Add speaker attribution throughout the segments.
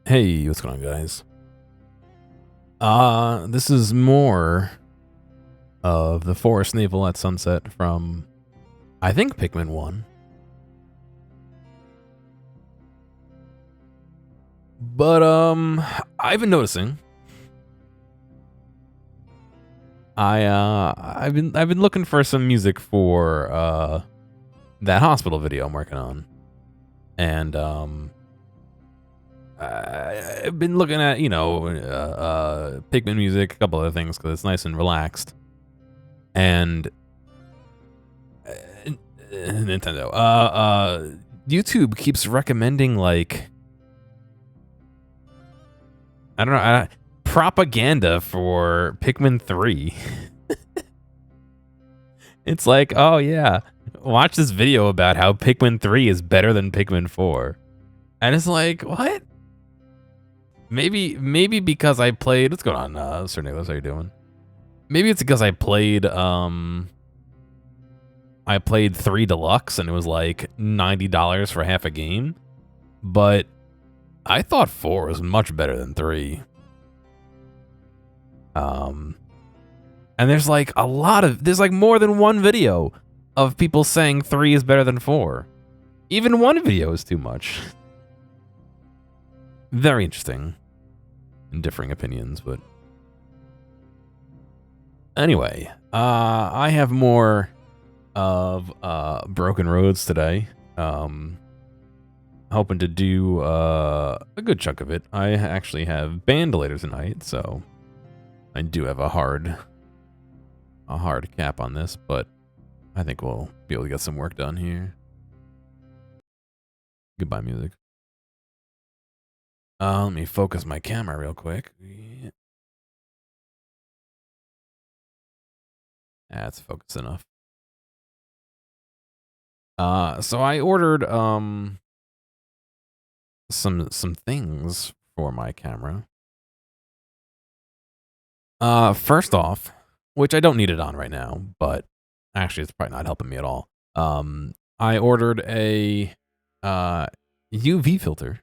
Speaker 1: Hey, what's going on, guys? This is more of the Forest Naval at Sunset from, I think, Pikmin 1. But, I've been noticing. I've been looking for some music for, that hospital video I'm working on. And, I've been looking at, Pikmin music, a couple other things, because it's nice and relaxed. And Nintendo. YouTube keeps recommending, like, I don't know, propaganda for Pikmin 3. It's like, oh yeah, watch this video about how Pikmin 3 is better than Pikmin 4. And it's like, what? Maybe because I played, what's going on, Sir Nicholas, how you doing? Maybe it's because I played 3 Deluxe and it was like $90 for half a game. But I thought 4 was much better than 3. And there's like there's like more than one video of people saying 3 is better than 4. Even one video is too much. Very interesting. And differing opinions, but anyway, I have more of Broken Roads today. Hoping to do a good chunk of it. I actually have band later tonight, so I do have a hard cap on this, but I think we'll be able to get some work done here. Goodbye, music. Let me focus my camera real quick. That's focused enough. So I ordered some things for my camera. First off, which I don't need it on right now, but actually it's probably not helping me at all. I ordered a UV filter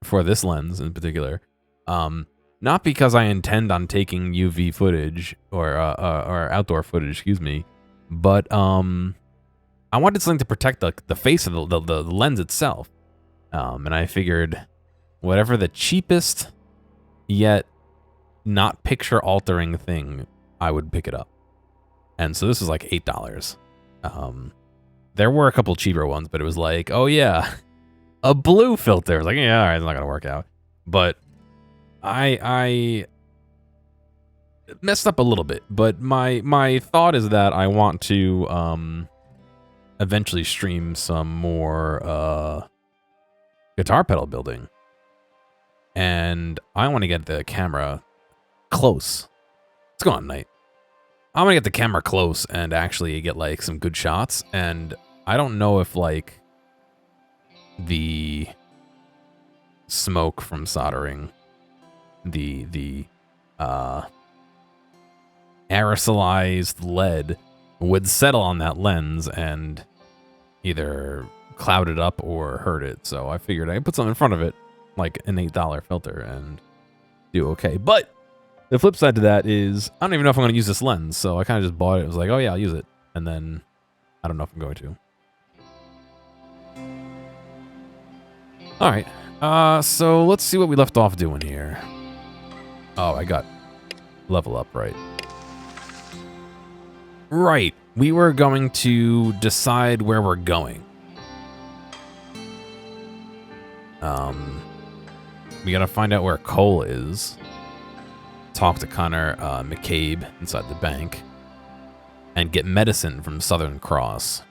Speaker 1: for this lens in particular. Not because I intend on taking UV footage or outdoor footage, excuse me, but I wanted something to protect the face of the lens itself. And I figured whatever the cheapest yet not picture altering thing, I would pick it up. And so this was like $8. There were a couple cheaper ones, but it was like, oh yeah, a blue filter. I was like, yeah, all right, it's not gonna work out. But I messed up a little bit. But my thought is that I want to eventually stream some more guitar pedal building, and I want to get the camera close. What's going on, Knight? I'm gonna get the camera close and actually get like some good shots. And I don't know if like the smoke from soldering, the aerosolized lead would settle on that lens and either cloud it up or hurt it. So I figured I'd put something in front of it, like an $8 filter, and do okay. But the flip side to that is I don't even know if I'm going to use this lens. So I kind of just bought it. I was like, oh yeah, I'll use it. And then I don't know if I'm going to. All right. So let's see what we left off doing here. Oh, I got level up, right? Right. We were going to decide where we're going. We gotta find out where Cole is. Talk to Connor McCabe inside the bank. And get medicine from Southern Cross.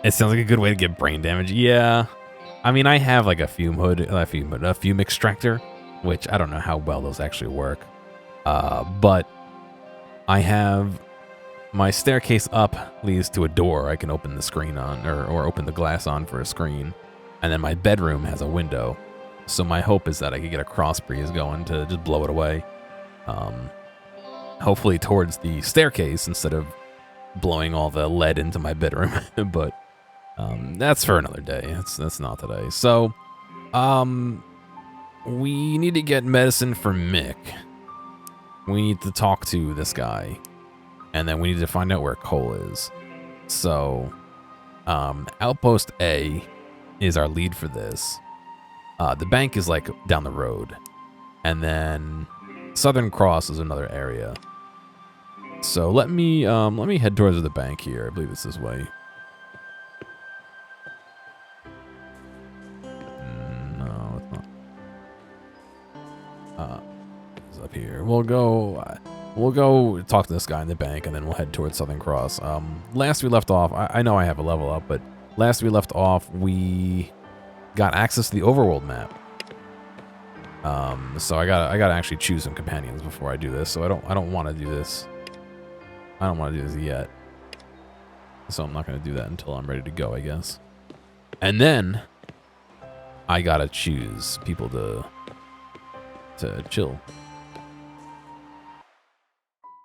Speaker 1: It sounds like a good way to get brain damage. Yeah. I mean, I have like a fume extractor, which I don't know how well those actually work. But I have my staircase up leads to a door I can open the screen on, or open the glass on for a screen. And then my bedroom has a window. So my hope is that I could get a cross breeze going to just blow it away. Hopefully towards the staircase instead of blowing all the lead into my bedroom. But that's for another day. That's not today. So We need to get medicine for Mick. We need to talk to this guy. And then we need to find out where Cole is. So, Outpost A is our lead for this. The bank is like down the road. And then Southern Cross is another area. So let me head towards the bank here. I believe it's this way. No, it's not. It's up here. We'll go talk to this guy in the bank, and then we'll head towards Southern Cross. Last we left off, I know I have a level up, but last we left off, we got access to the overworld map. So I gotta actually choose some companions before I do this. So I don't want to do this. I don't want to do this yet. So I'm not gonna do that until I'm ready to go, I guess. And then I gotta choose people to chill.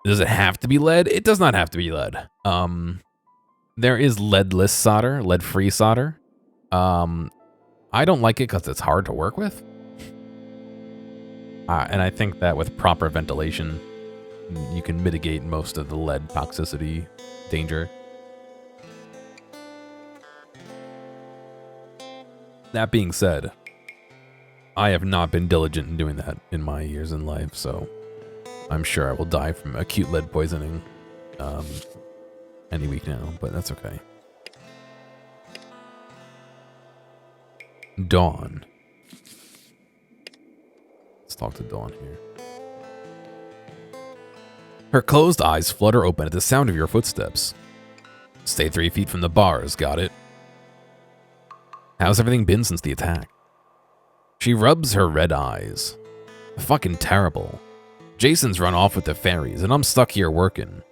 Speaker 1: Does it have to be lead? It does not have to be lead. There is leadless solder, lead-free solder. I don't like it because it's hard to work with. And I think that with proper ventilation, you can mitigate most of the lead toxicity danger. That being said, I have not been diligent in doing that in my years in life, so I'm sure I will die from acute lead poisoning any week now, but that's okay. Dawn. Let's talk to Dawn here. Her closed eyes flutter open at the sound of your footsteps. Stay 3 feet from the bars, got it? How's everything been since the attack? She rubs her red eyes. Fucking terrible. Jason's run off with the fairies, and I'm stuck here working.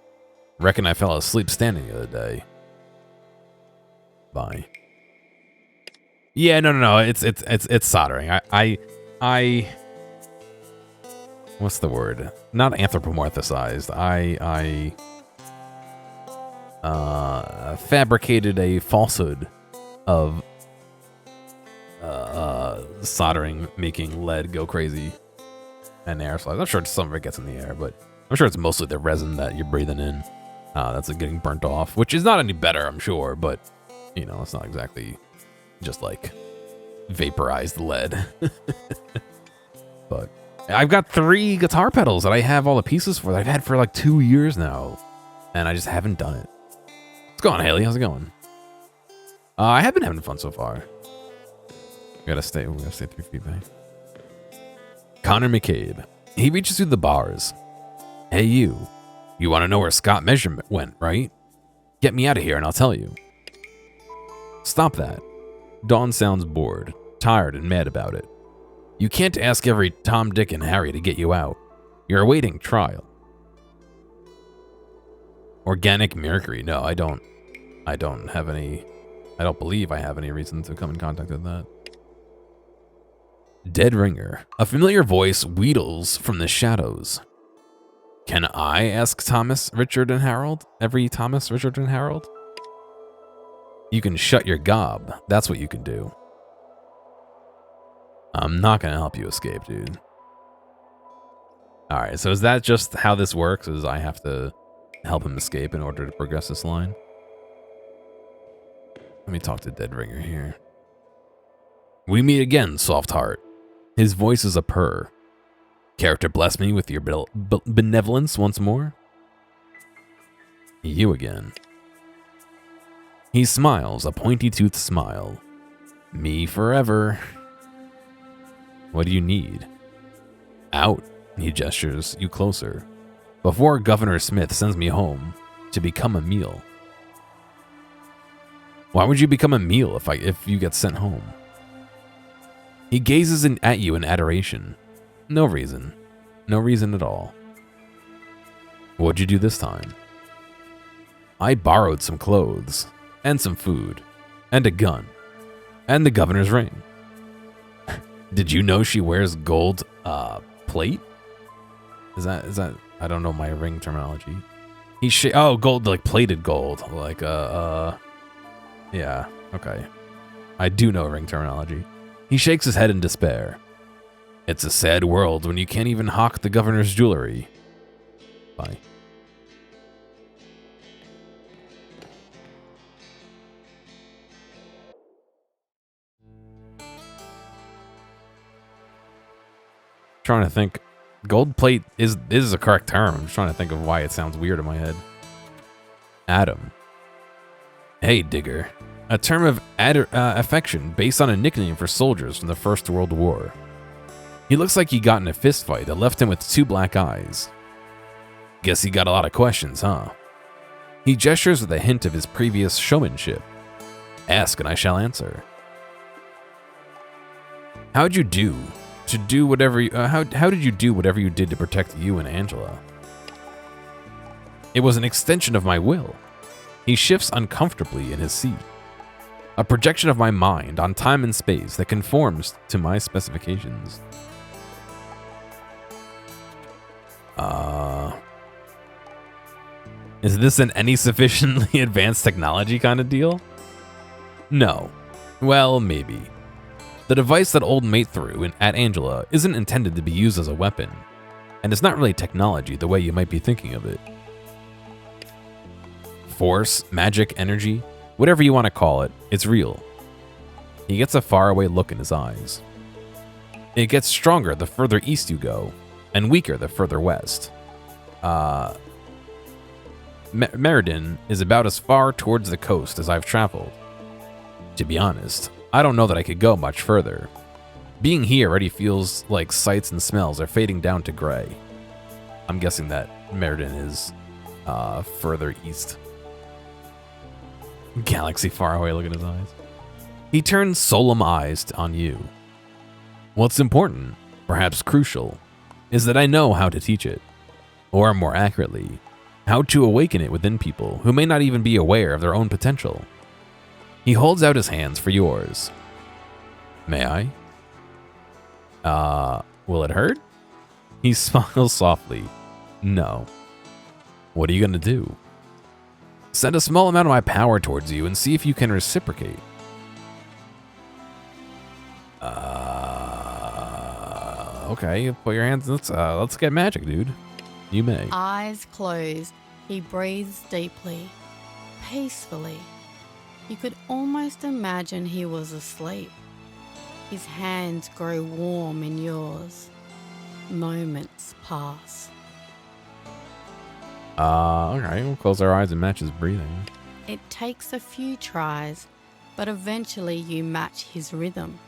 Speaker 1: Reckon I fell asleep standing the other day. Bye. Yeah, no. It's soldering. I what's the word? Not anthropomorphized. I fabricated a falsehood of soldering, making lead go crazy and aerosols. I'm sure some of it gets in the air, but I'm sure it's mostly the resin that you're breathing in that's getting burnt off, which is not any better, I'm sure, but you know, it's not exactly just like vaporized lead. But I've got 3 guitar pedals that I have all the pieces for that I've had for like 2 years now, and I just haven't done it. What's going on, Haley? How's it going? I have been having fun so far. We gotta stay 3 feet back. Connor McCabe. He reaches through the bars. Hey, you want to know where Scott Measurement went, right? Get me out of here and I'll tell you. Stop that. Dawn sounds bored, tired, and mad about it. You can't ask every Tom, Dick, and Harry to get you out. You're awaiting trial. Organic mercury. No, I don't have any. I don't believe I have any reason to come in contact with that. Dead ringer. A familiar voice wheedles from the shadows. Can I ask Thomas, Richard, and Harold? Every Thomas, Richard, and Harold? You can shut your gob. That's what you can do. I'm not going to help you escape, dude. Alright, so is that just how this works? Is I have to help him escape in order to progress this line? Let me talk to Dead Ringer here. We meet again, soft heart. His voice is a purr. Character bless me with your benevolence once more. You again. He smiles, a pointy-toothed smile. Me forever. What do you need? Out, he gestures you closer. Before Governor Smith sends me home to become a meal. Why would you become a meal if you get sent home? He gazes at you in adoration. No reason. No reason at all. What'd you do this time? I borrowed some clothes, and some food, and a gun, and the governor's ring. Did you know she wears gold plate? Is that I don't know my ring terminology. Oh, gold, like plated gold, like yeah, okay. I do know ring terminology. He shakes his head in despair. It's a sad world when you can't even hawk the governor's jewelry. Bye. Trying to think. Gold plate is a correct term. I'm just trying to think of why it sounds weird in my head. Adam. Hey, Digger. A term of affection based on a nickname for soldiers from the First World War. He looks like he got in a fist fight that left him with 2 black eyes. Guess he got a lot of questions, huh? He gestures with a hint of his previous showmanship. Ask and I shall answer. How'd you do? To do whatever you, how did you do whatever you did to protect you and Angela? It was an extension of my will. He shifts uncomfortably in his seat. A projection of my mind on time and space that conforms to my specifications. Is this an any sufficiently advanced technology kind of deal? No. Well, maybe. The device that old mate threw at Angela isn't intended to be used as a weapon, and it's not really technology the way you might be thinking of it. Force, magic, energy, whatever you want to call it, it's real. He gets a faraway look in his eyes. It gets stronger the further east you go, and weaker the further west. Meriden is about as far towards the coast as I've traveled. To be honest, I don't know that I could go much further. Being here already feels like sights and smells are fading down to gray. I'm guessing that Meriden is further east. Galaxy far away, look at his eyes. He turns solemn eyes on you. What's important, perhaps crucial, is that I know how to teach it. Or more accurately, how to awaken it within people who may not even be aware of their own potential. He holds out his hands for yours. May I? Will it hurt? He smiles softly. No. What are you gonna do? Send a small amount of my power towards you and see if you can reciprocate. Okay, put your hands. Let's get magic, dude. You may.
Speaker 2: Eyes closed, he breathes deeply, peacefully. You could almost imagine he was asleep. His hands grow warm in yours. Moments pass.
Speaker 1: Okay, we'll close our eyes and match his breathing.
Speaker 2: It takes a few tries, but eventually you match his rhythm.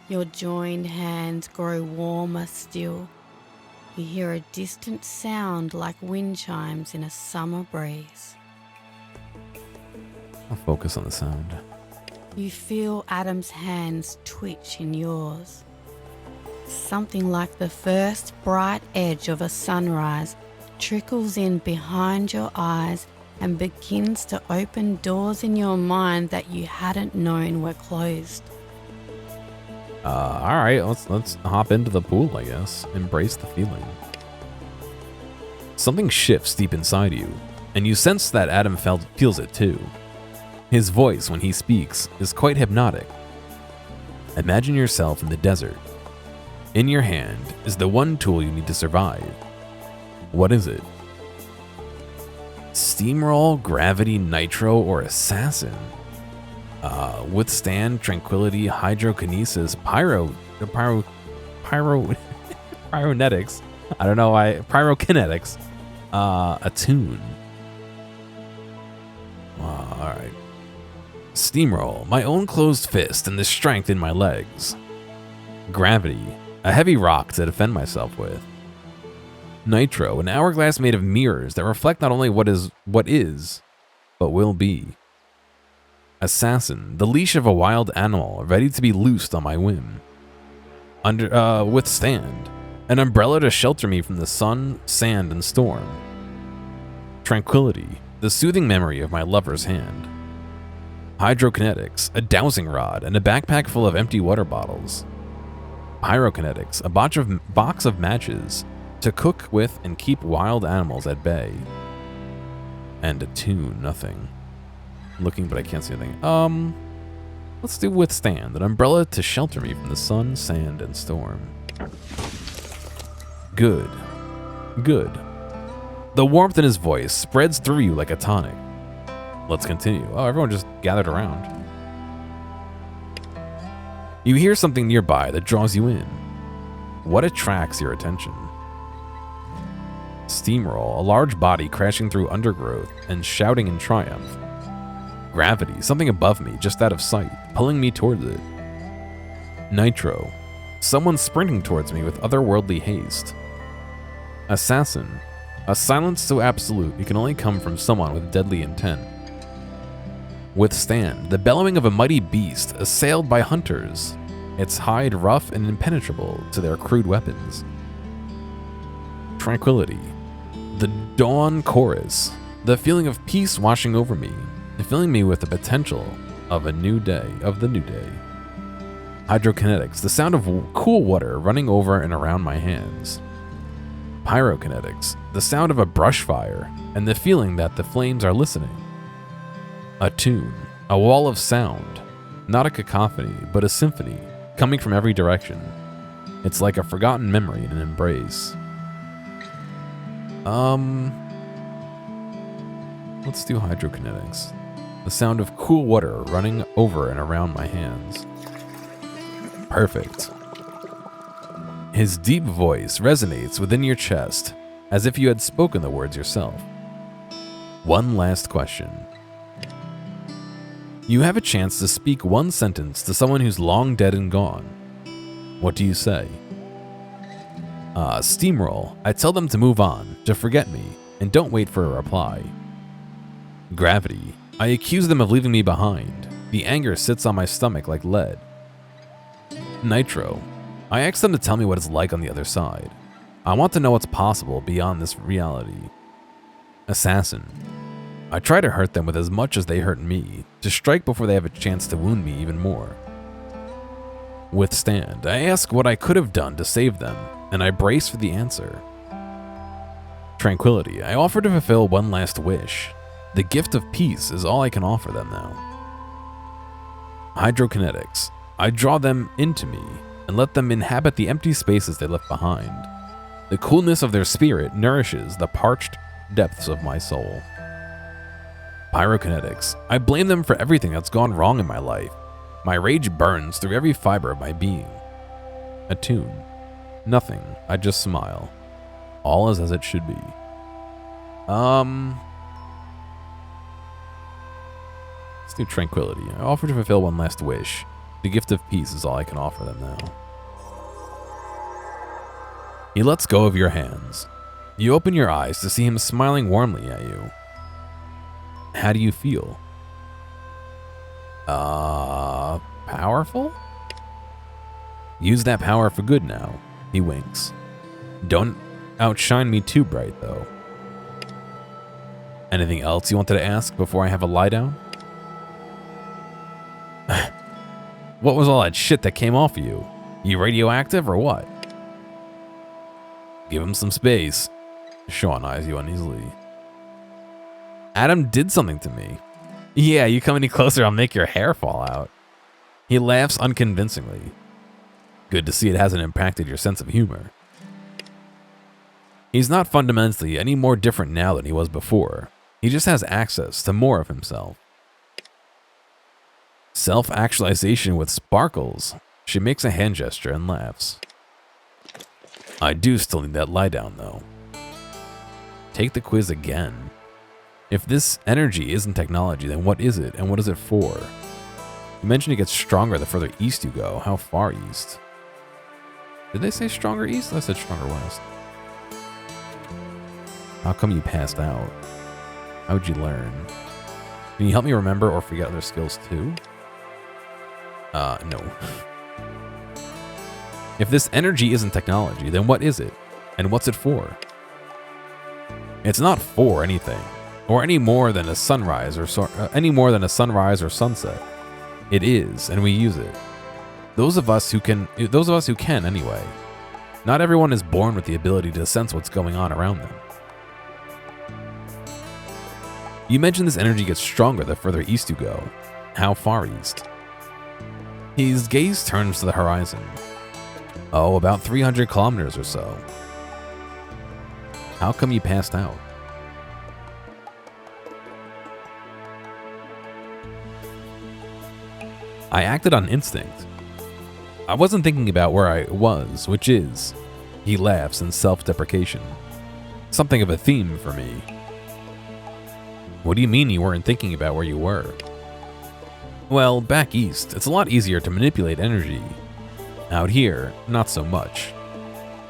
Speaker 2: Your joined hands grow warmer still. You hear a distant sound like wind chimes in a summer breeze.
Speaker 1: I'll focus on the sound.
Speaker 2: You feel Adam's hands twitch in yours. Something like the first bright edge of a sunrise trickles in behind your eyes and begins to open doors in your mind that you hadn't known were closed.
Speaker 1: All right, let's hop into the pool, I guess. Embrace the feeling. Something shifts deep inside you, and you sense that Adam feels it too. His voice, when he speaks, is quite hypnotic. Imagine yourself in the desert. In your hand is the one tool you need to survive. What is it? Steamroll, gravity, nitro, or assassin? Withstand, tranquility, hydrokinesis, pyronetics. I don't know why. Pyrokinetics. Attune. Alright. Steamroll, my own closed fist and the strength in my legs. Gravity, a heavy rock to defend myself with. Nitro, an hourglass made of mirrors that reflect not only what is, but will be. Assassin, the leash of a wild animal ready to be loosed on my whim. Withstand, an umbrella to shelter me from the sun, sand, and storm. Tranquility, the soothing memory of my lover's hand. Hydrokinetics, a dowsing rod and a backpack full of empty water bottles. Pyrokinetics, a box of matches to cook with and keep wild animals at bay. And attune, nothing. Looking, but I can't see anything. Let's do withstand, an umbrella to shelter me from the sun, sand, and storm. Good. Good. The warmth in his voice spreads through you like a tonic. Let's continue. Oh, everyone just gathered around. You hear something nearby that draws you in. What attracts your attention? Steamroll, a large body crashing through undergrowth and shouting in triumph. Gravity, something above me, just out of sight, pulling me towards it. Nitro, someone sprinting towards me with otherworldly haste. Assassin, a silence so absolute it can only come from someone with deadly intent. Withstand, the bellowing of a mighty beast assailed by hunters, its hide rough and impenetrable to their crude weapons. Tranquility, the dawn chorus, the feeling of peace washing over me, filling me with the potential of the new day. Hydrokinetics, the sound of cool water running over and around my hands. Pyrokinetics, the sound of a brush fire and the feeling that the flames are listening. A tune, a wall of sound, not a cacophony, but a symphony coming from every direction. It's like a forgotten memory in an embrace. Let's do hydrokinetics. The sound of cool water running over and around my hands. Perfect. His deep voice resonates within your chest, as if you had spoken the words yourself. One last question. You have a chance to speak one sentence to someone who's long dead and gone. What do you say? Steamroll. I tell them to move on, to forget me, and don't wait for a reply. Gravity. I accuse them of leaving me behind. The anger sits on my stomach like lead. Nitro. I ask them to tell me what it's like on the other side. I want to know what's possible beyond this reality. Assassin. I try to hurt them with as much as they hurt me, to strike before they have a chance to wound me even more. Withstand. I ask what I could have done to save them, and I brace for the answer. Tranquility. I offer to fulfill one last wish. The gift of peace is all I can offer them now. Hydrokinetics. I draw them into me and let them inhabit the empty spaces they left behind. The coolness of their spirit nourishes the parched depths of my soul. Pyrokinetics. I blame them for everything that's gone wrong in my life. My rage burns through every fiber of my being. Attune. Nothing. I just smile. All is as it should be. Let's do tranquility. I offer to fulfill one last wish. The gift of peace is all I can offer them now. He lets go of your hands. You open your eyes to see him smiling warmly at you. How do you feel? Powerful? Use that power for good now. He winks. Don't outshine me too bright, though. Anything else you wanted to ask before I have a lie down? What was all that shit that came off of you? You radioactive or what? Give him some space. Sean eyes you uneasily. Adam did something to me. Yeah, you come any closer, I'll make your hair fall out. He laughs unconvincingly. Good to see it hasn't impacted your sense of humor. He's not fundamentally any more different now than he was before. He just has access to more of himself. Self-actualization with sparkles. She makes a hand gesture and laughs. I do still need that lie down, though. Take the quiz again. If this energy isn't technology, then what is it, and what is it for? You mentioned it gets stronger the further east you go. How far east? Did they say stronger east? I said stronger west. How come you passed out? How would you learn? Can you help me remember or forget other skills too? No. If this energy isn't technology, then what is it? And what's it for? It's not for anything, or any more than a sunrise or sunset. It is, and we use it. Those of us who can anyway. Not everyone is born with the ability to sense what's going on around them. You mentioned this energy gets stronger the further east you go. How far east? His gaze turns to the horizon. Oh, about 300 kilometers or so. How come you passed out? I acted on instinct. I wasn't thinking about where I was, which is, he laughs in self-deprecation. Something of a theme for me. What do you mean you weren't thinking about where you were? Well, back east, it's a lot easier to manipulate energy. Out here, not so much.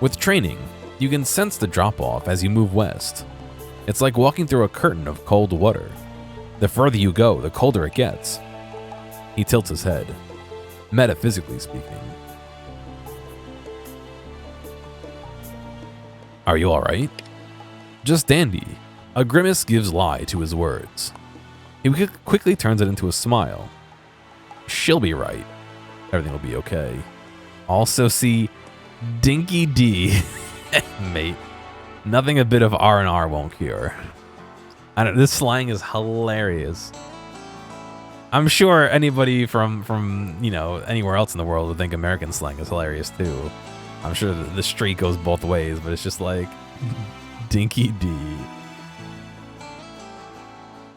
Speaker 1: With training, you can sense the drop-off as you move west. It's like walking through a curtain of cold water. The further you go, the colder it gets. He tilts his head, metaphysically speaking. Are you alright? Just dandy. A grimace gives lie to his words. He quickly turns it into a smile. She'll be right. Everything will be okay. Also see Dinky D. Mate, nothing a bit of R&R won't cure. This slang is hilarious. I'm sure anybody from you know, anywhere else in the world would think American slang is hilarious too. I'm sure the street goes both ways, but it's just like Dinky D.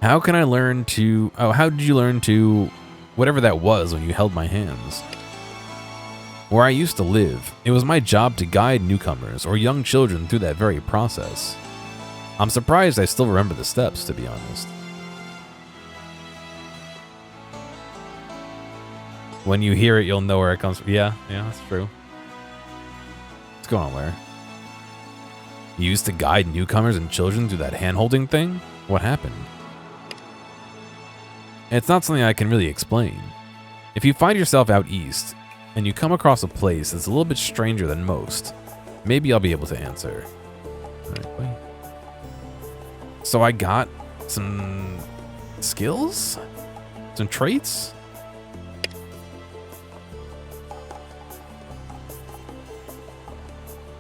Speaker 1: How can I learn to... Oh, how did you learn to... Whatever that was when you held my hands? Where I used to live, it was my job to guide newcomers or young children through that very process. I'm surprised I still remember the steps, to be honest. When you hear it, you'll know where it comes from. Yeah, that's true. What's going on, Where? You used to guide newcomers and children through that hand-holding thing? What happened? It's not something I can really explain. If you find yourself out east, and you come across a place that's a little bit stranger than most, maybe I'll be able to answer. Alright, so I got some skills? Some traits?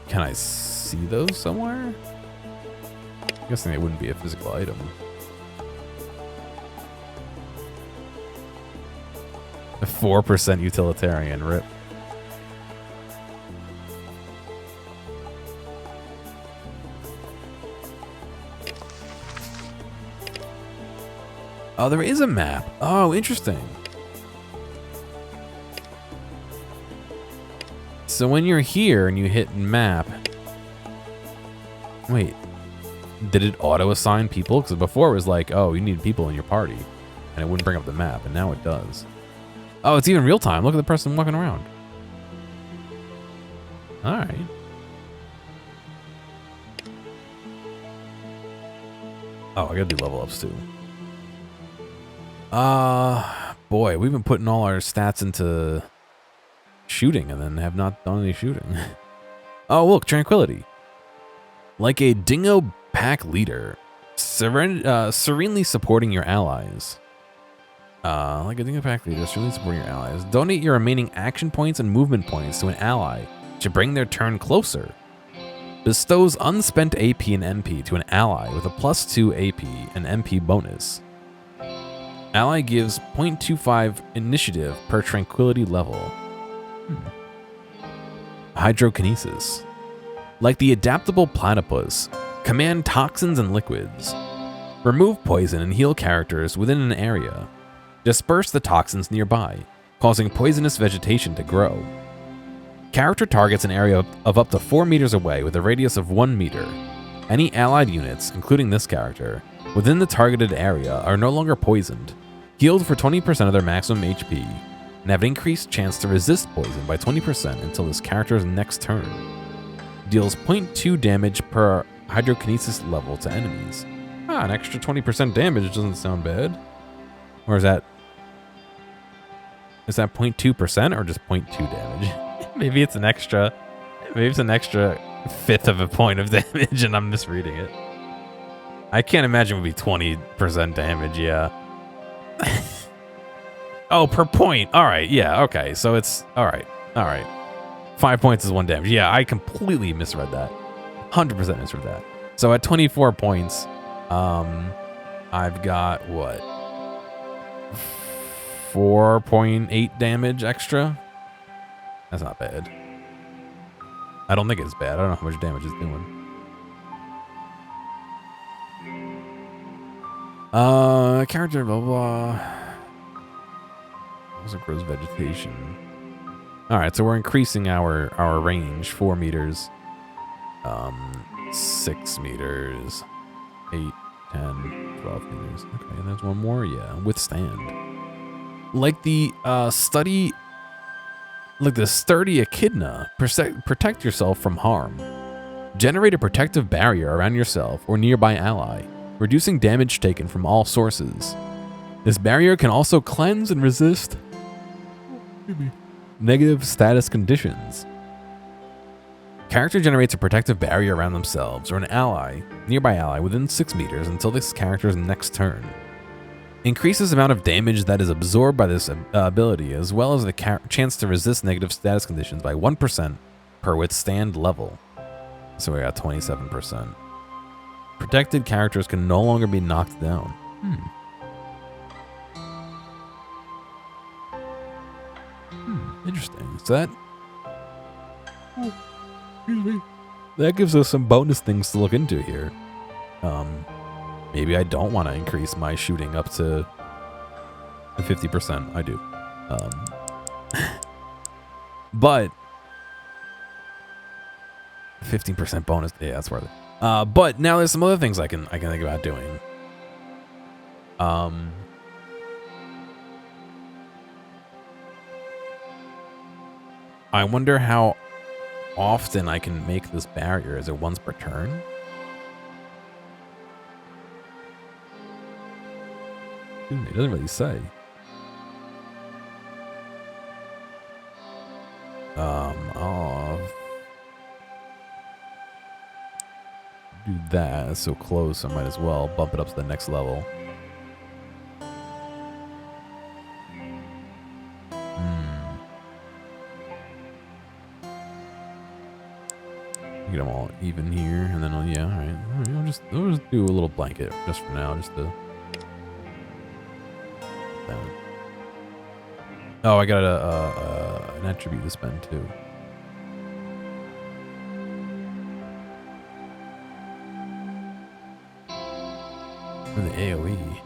Speaker 1: Can I see those somewhere? I'm guessing they wouldn't be a physical item. A 4% utilitarian, rip. Oh, there is a map. Oh, interesting. So when you're here and you hit map... Wait. Did it auto-assign people? Because before it was like, oh, you need people in your party. And it wouldn't bring up the map, and now it does. Oh, it's even real time. Look at the person walking around. Alright. Oh, I gotta do level ups too. Boy, we've been putting all our stats into shooting and then have not done any shooting. Oh, look, tranquility. Like a dingo pack leader, serenely supporting your allies. Like a dingo pack leader, serenely supporting your allies. Donate your remaining action points and movement points to an ally to bring their turn closer. Bestows unspent AP and MP to an ally with a +2 AP and MP bonus. Ally gives 0.25 initiative per tranquility level. Hydrokinesis. Like the adaptable platypus, command toxins and liquids. Remove poison and heal characters within an area. Disperse the toxins nearby, causing poisonous vegetation to grow. Character targets an area of up to 4 meters away with a radius of 1 meter. Any allied units, including this character, within the targeted area are no longer poisoned, healed for 20% of their maximum HP, and have an increased chance to resist poison by 20% until this character's next turn. Deals 0.2 damage per hydrokinesis level to enemies. Ah, an extra 20% damage doesn't sound bad. Or is that 0.2% or just 0.2 damage? Maybe it's an extra fifth of a point of damage and I'm misreading it. I can't imagine it would be 20% damage, yeah. Oh, per point. All right, yeah, okay. So it's, all right. 5 points is 1 damage. Yeah, I completely misread that. 100% misread that. So at 24 points, I've got what? 4.8 damage extra. That's not bad. I don't think it's bad. I don't know how much damage it's doing. Character, blah, blah. Also grows vegetation. Alright, so we're increasing our range. 4 meters. 6 meters. 8, 10, 12 meters. Okay, and there's one more. Yeah, withstand. Like the sturdy echidna, protect yourself from harm. Generate a protective barrier around yourself or nearby ally, reducing damage taken from all sources. This barrier can also cleanse and resist negative status conditions. Character generates a protective barrier around themselves or an ally, nearby ally, within 6 meters until this character's next turn. Increases the amount of damage that is absorbed by this ability, as well as the chance to resist negative status conditions by 1% per withstand level. So we got 27%. Protected characters can no longer be knocked down. Interesting. So that... excuse me. That gives us some bonus things to look into here. Maybe I don't want to increase my shooting up to 50%. I do. But 15% bonus. Yeah, that's worth it. But now there's some other things I can think about doing. I wonder how often I can make this barrier. Is it once per turn? It doesn't really say. I'll do that. It's so close, I might as well bump it up to the next level. Get them all even here, and then yeah, all right. I'll just do a little blanket just for now, just to. Oh, I got an attribute to spend too. For the AoE.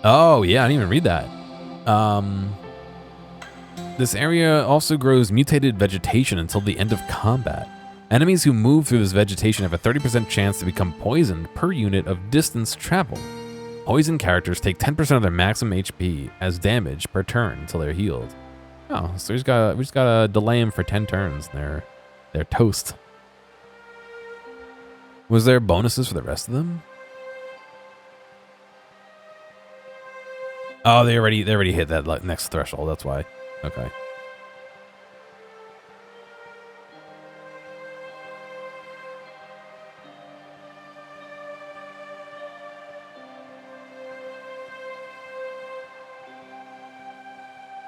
Speaker 1: Oh yeah, I didn't even read that. This area also grows mutated vegetation until the end of combat. Enemies who move through this vegetation have a 30% chance to become poisoned per unit of distance traveled. Poison characters take 10% of their maximum HP as damage per turn until they're healed. Oh, so we just gotta delay them for 10 turns. They're toast. Was there bonuses for the rest of them? Oh, they already hit that next threshold. That's why. Okay.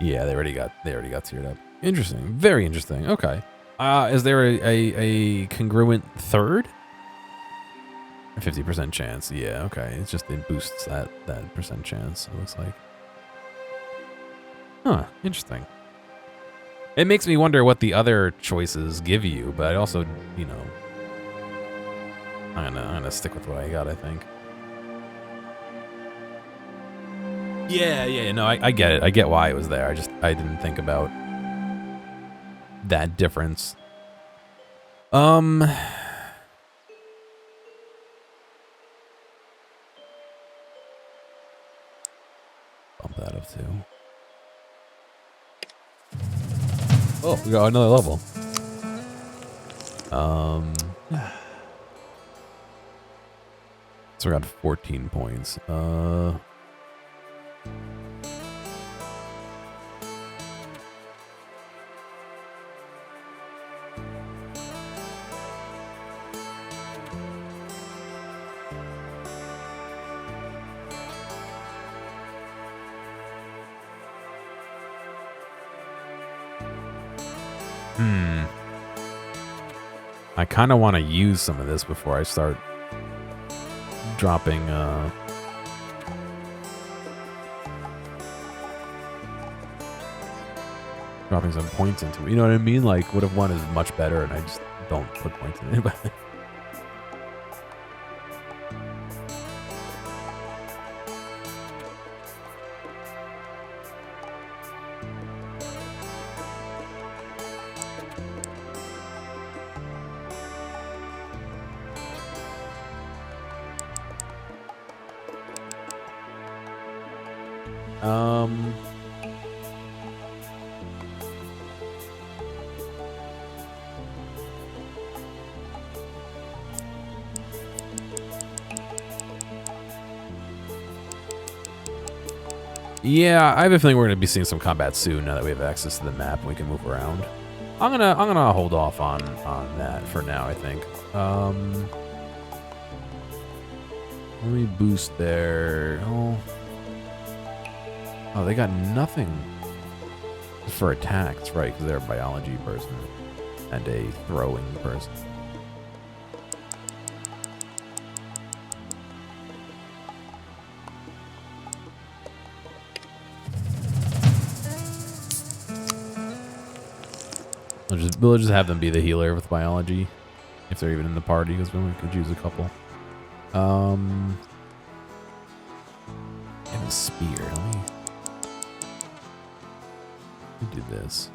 Speaker 1: Yeah, they already got tiered up. Interesting. Very interesting. Okay. Is there a congruent third? A 50% chance. Yeah, okay. It's just it boosts that percent chance, it looks like. Huh, interesting. It makes me wonder what the other choices give you, but I also, you know, I'm gonna stick with what I got, I think. Yeah, no, I get it. I get why it was there. I didn't think about that difference. Bump that up too. Oh, we got another level. So we got 14 points. I kind of want to use some of this before I start dropping dropping some points into it. You know what I mean? Like, what if one is much better and I just don't put points in it? Yeah, I have a feeling we're gonna be seeing some combat soon now that we have access to the map and we can move around. I'm gonna hold off on that for now, I think. Let me boost their oh, they got nothing for attacks, right? Because they're a biology person and a throwing person. We'll just have them be the healer with biology, if they're even in the party, because we could use a couple. And a spear. Let me do this.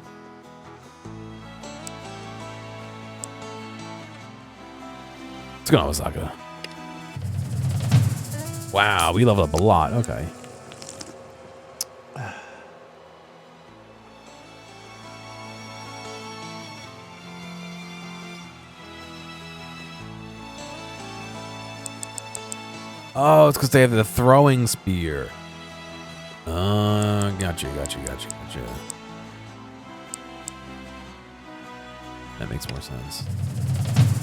Speaker 1: Let's go, Osaka. Wow, we leveled up a lot. Okay. Oh, it's because they have the throwing spear. Gotcha. That makes more sense.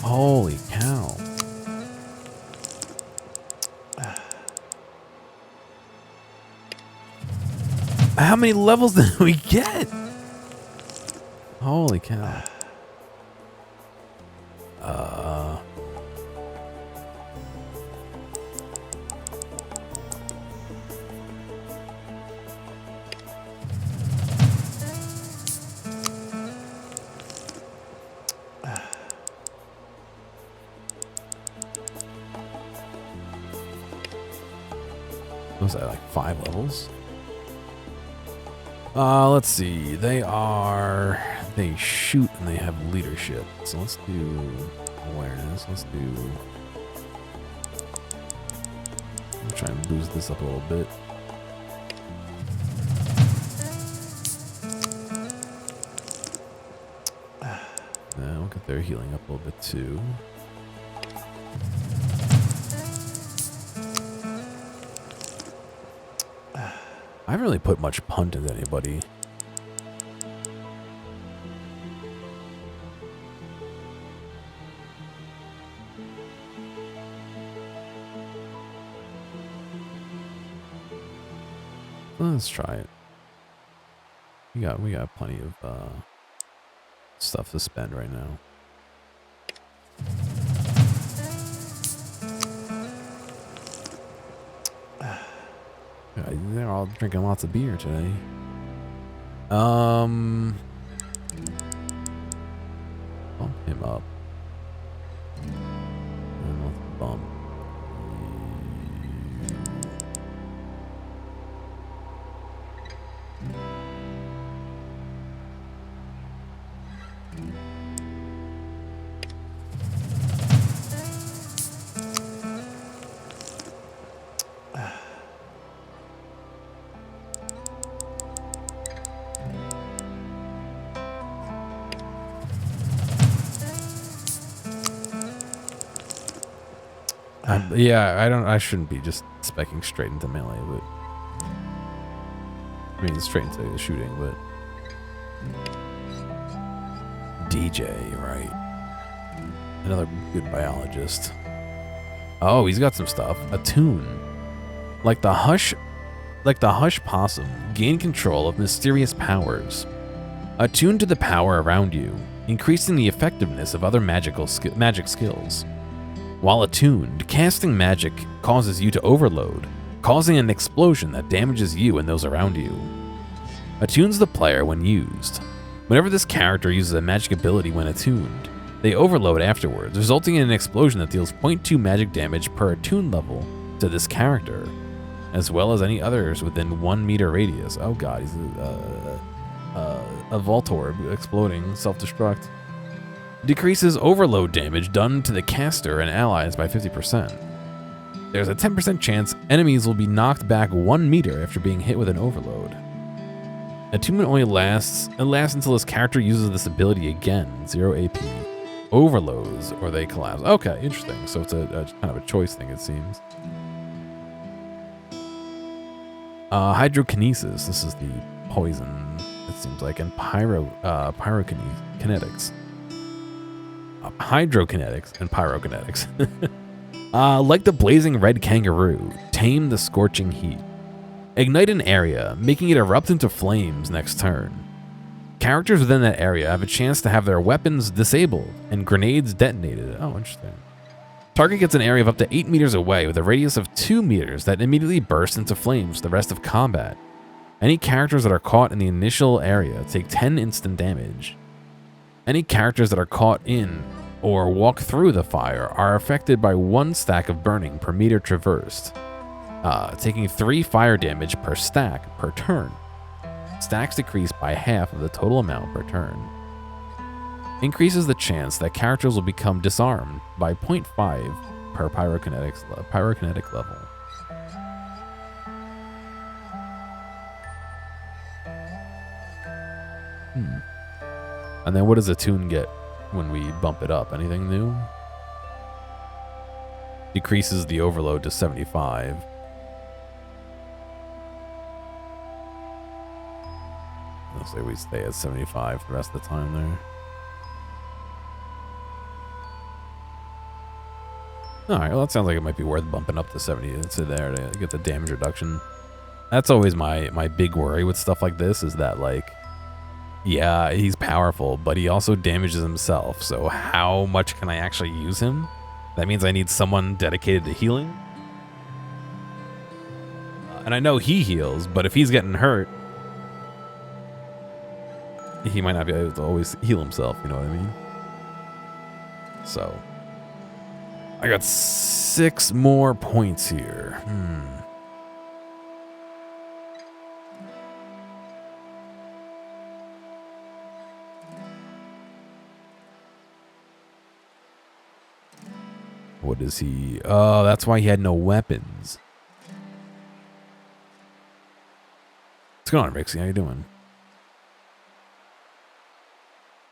Speaker 1: Holy cow. How many levels did we get? Holy cow. Was that like 5 levels? Let's see. They shoot and they have leadership. So let's do awareness. Let's do. I'm try and boost this up a little bit. Now we'll get their healing up a little bit too. I haven't really put much punt into anybody. Let's try it. We got plenty of stuff to spend right now. They're all drinking lots of beer today. Bump him up. And let's bump. Yeah, I shouldn't be just speccing straight into melee, but I mean straight into the shooting, but DJ, right? Another good biologist. Oh, he's got some stuff. Attune. Like the hush possum, gain control of mysterious powers. Attune to the power around you, increasing the effectiveness of other magic skills. While attuned, casting magic causes you to overload, causing an explosion that damages you and those around you. Attunes the player when used. Whenever this character uses a magic ability when attuned, they overload afterwards, resulting in an explosion that deals 0.2 magic damage per attuned level to this character, as well as any others within 1 meter radius. Oh god, he's a Voltorb exploding, self-destruct. Decreases overload damage done to the caster and allies by 50%. There's a 10% chance enemies will be knocked back 1 meter after being hit with an overload. Attunement only lasts until this character uses this ability again. 0 AP. Overloads or they collapse. Okay, interesting. So it's a kind of a choice thing, it seems. Hydrokinesis. This is the poison, it seems like, and pyrokinetics. Hydrokinetics and pyrokinetics. Like the blazing red kangaroo, tame the scorching heat. Ignite an area, making it erupt into flames next turn. Characters within that area have a chance to have their weapons disabled and grenades detonated. Oh, interesting. Target gets an area of up to 8 meters away with a radius of 2 meters that immediately bursts into flames for the rest of combat. Any characters that are caught in the initial area take 10 instant damage. Any characters that are caught in or walk through the fire are affected by 1 stack of burning per meter traversed, taking 3 fire damage per stack per turn. Stacks decrease by half of the total amount per turn. Increases the chance that characters will become disarmed by 0.5 per pyrokinetic level. And then what does Attune get when we bump it up? Anything new? Decreases the overload to 75. Let's say we stay at 75 the rest of the time there. Alright, well that sounds like it might be worth bumping up to 70 to there to get the damage reduction. That's always my big worry with stuff like this, is that, like, yeah, he's powerful, but he also damages himself, so how much can I actually use him? That means I need someone dedicated to healing? And I know he heals, but if he's getting hurt, he might not be able to always heal himself, you know what I mean? So, I got 6 more points here. What is he? Oh, that's why he had no weapons. What's going on, Rixie? How you doing?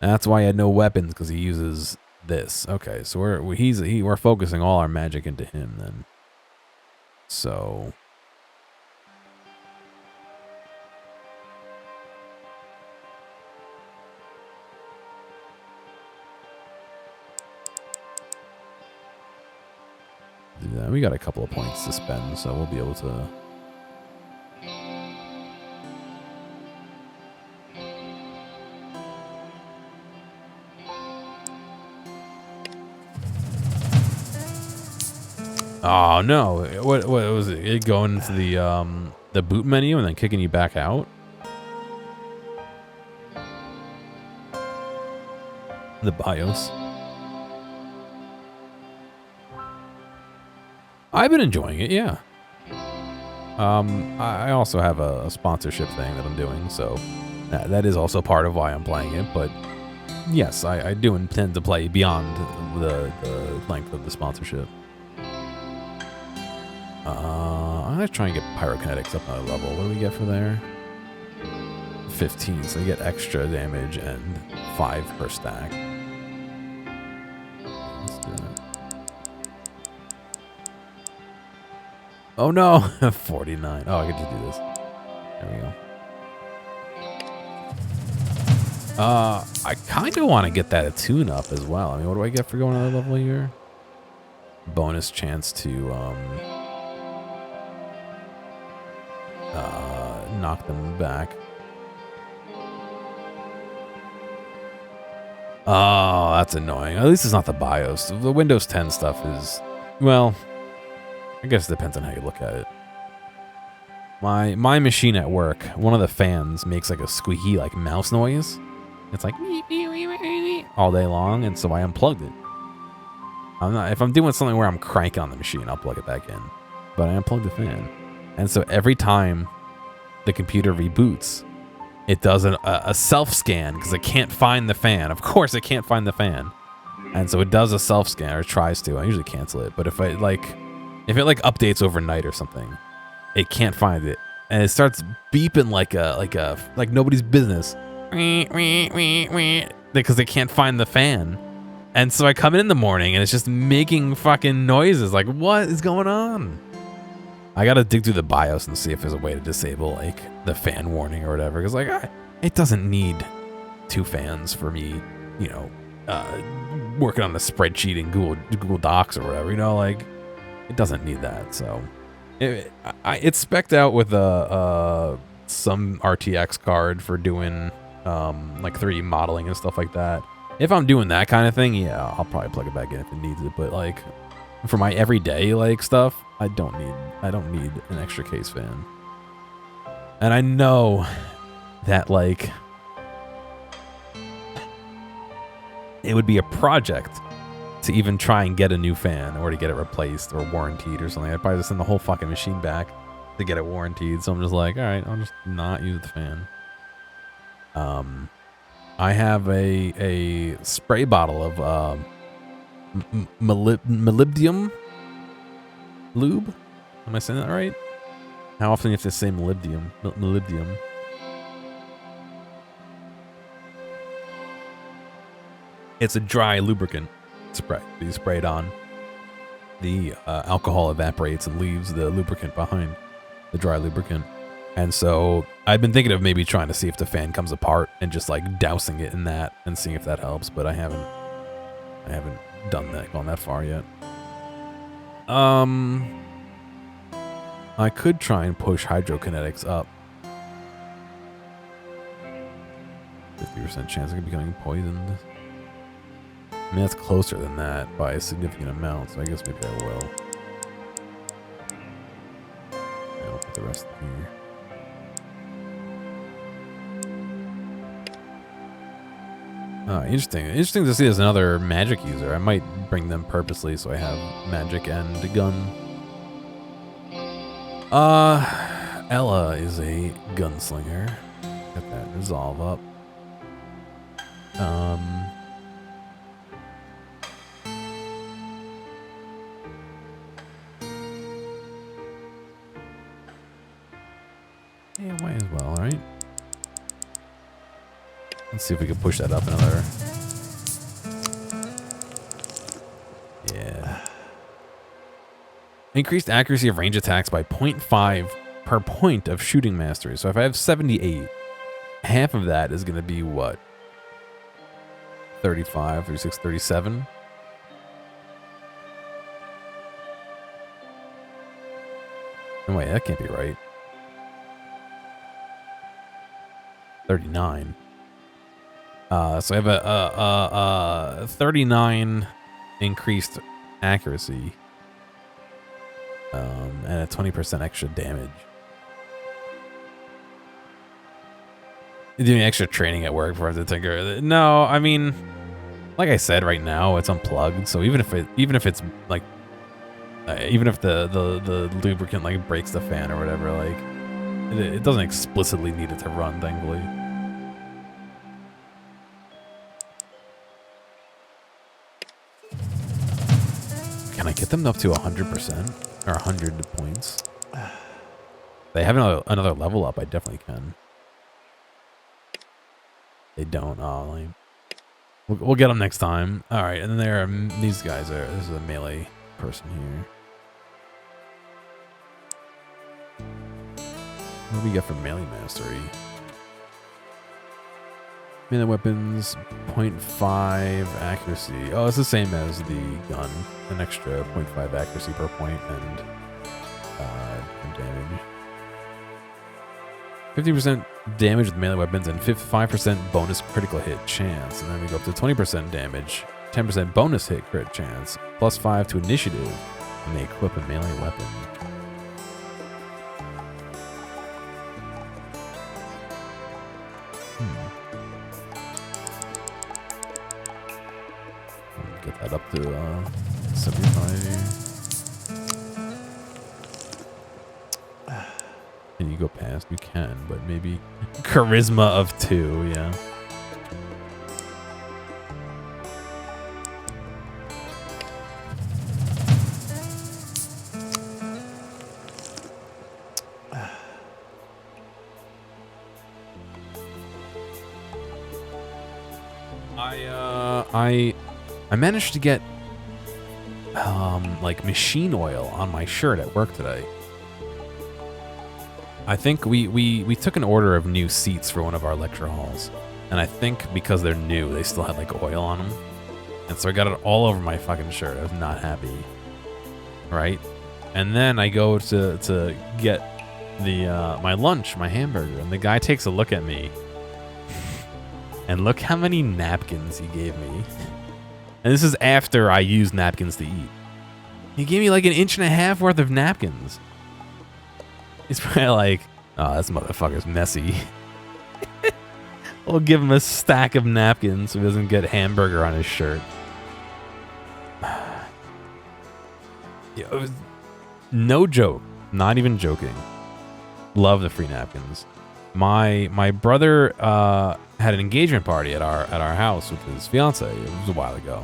Speaker 1: That's why he had no weapons, because he uses this. Okay, so we're focusing all our magic into him then. So yeah, we got a couple of points to spend, so we'll be able to. Oh no! What was it? It going into the boot menu and then kicking you back out? The BIOS. I've been enjoying it, yeah. I also have a sponsorship thing that I'm doing, so that is also part of why I'm playing it. But yes, I do intend to play beyond the length of the sponsorship. I'm gonna try and get pyrokinetics up another level. What do we get for there? 15, so you get extra damage and 5 per stack. Let's do that. Oh no, 49. Oh, I could just do this. There we go. I kind of want to get that attune up as well. I mean, what do I get for going another level here? Bonus chance to knock them back. Oh, that's annoying. At least it's not the BIOS. The Windows 10 stuff is, well, I guess it depends on how you look at it. My machine at work, one of the fans makes like a squeaky like mouse noise. It's like all day long, and so I unplugged it. If I'm doing something where I'm cranking on the machine, I'll plug it back in. But I unplugged the fan. And so every time the computer reboots, it does a self-scan because it can't find the fan. Of course, it can't find the fan. And so it does a self-scan, or tries to. I usually cancel it. But if it updates overnight or something, it can't find it. And it starts beeping like nobody's business. Because they can't find the fan. And so I come in the morning and it's just making fucking noises. Like, what is going on? I gotta dig through the BIOS and see if there's a way to disable like the fan warning or whatever. Because like, it doesn't need 2 fans for me, you know, working on a spreadsheet in Google Docs or whatever. You know, like it doesn't need that. So it's spec'd out with some RTX card for doing like 3D modeling and stuff like that. If I'm doing that kind of thing, yeah, I'll probably plug it back in if it needs it. But like for my everyday like stuff, I don't need an extra case fan. And I know that like it would be a project to even try and get a new fan or to get it replaced or warrantied or something. I'd probably just send the whole fucking machine back to get it warrantied. So I'm just like, all right, I'll just not use the fan. I have a spray bottle of molybdenum lube. Am I saying that right? How often do you have to say molybdenum? Molybdenum. It's a dry lubricant spray. You spray it on. The alcohol evaporates and leaves the lubricant behind, the dry lubricant. And so I've been thinking of maybe trying to see if the fan comes apart and just like dousing it in that and seeing if that helps, but I haven't done that, gone that far yet. I could try and push hydrokinetics up. 50% chance of becoming poisoned. I mean, that's closer than that by a significant amount, so I guess maybe I will. I'll put the rest here. Interesting. Interesting to see there's another magic user. I might bring them purposely so I have magic and a gun. Ella is a gunslinger. Get that resolve up. Yeah, might as well, right? Let's see if we can push that up another. Yeah. Increased accuracy of range attacks by 0.5 per point of shooting mastery. So if I have 78, half of that is going to be what? 35, 36, 37? No, wait, that can't be right. 39. So I have a 39 increased accuracy, and a 20% extra damage. Doing extra training at work before I have to tinker. No, I mean, like I said, right now it's unplugged. So even if it's like, even if the lubricant like breaks the fan or whatever, like it doesn't explicitly need it to run, thankfully. Can I get them up to 100% or 100 points? They have another level up. I definitely can. They don't. Oh, lame. We'll get them next time. All right, and then there are these guys. This is a melee person here. What do we get for melee mastery? Melee weapons, 0.5 accuracy. Oh, it's the same as the gun. An extra 0.5 accuracy per point and damage. 50% damage with melee weapons and 5% bonus critical hit chance. And then we go up to 20% damage, 10% bonus hit crit chance, plus 5 to initiative when they equip a melee weapon. that up to 75. Can you go past? You can, but maybe charisma of 2, yeah. I managed to get like machine oil on my shirt at work today. I think we took an order of new seats for one of our lecture halls, and I think because they're new, they still had like oil on them, and so I got it all over my fucking shirt. I was not happy, right? And then I go to get the my lunch, my hamburger, and the guy takes a look at me, and look how many napkins he gave me. And this is after I used napkins to eat. He gave me like 1.5 inches worth of napkins. He's probably like, oh, this motherfucker's messy. We'll give him a stack of napkins so he doesn't get hamburger on his shirt. Yeah, it was, no joke. Not even joking. Love the free napkins. My brother had an engagement party at our house with his fiance. It was a while ago.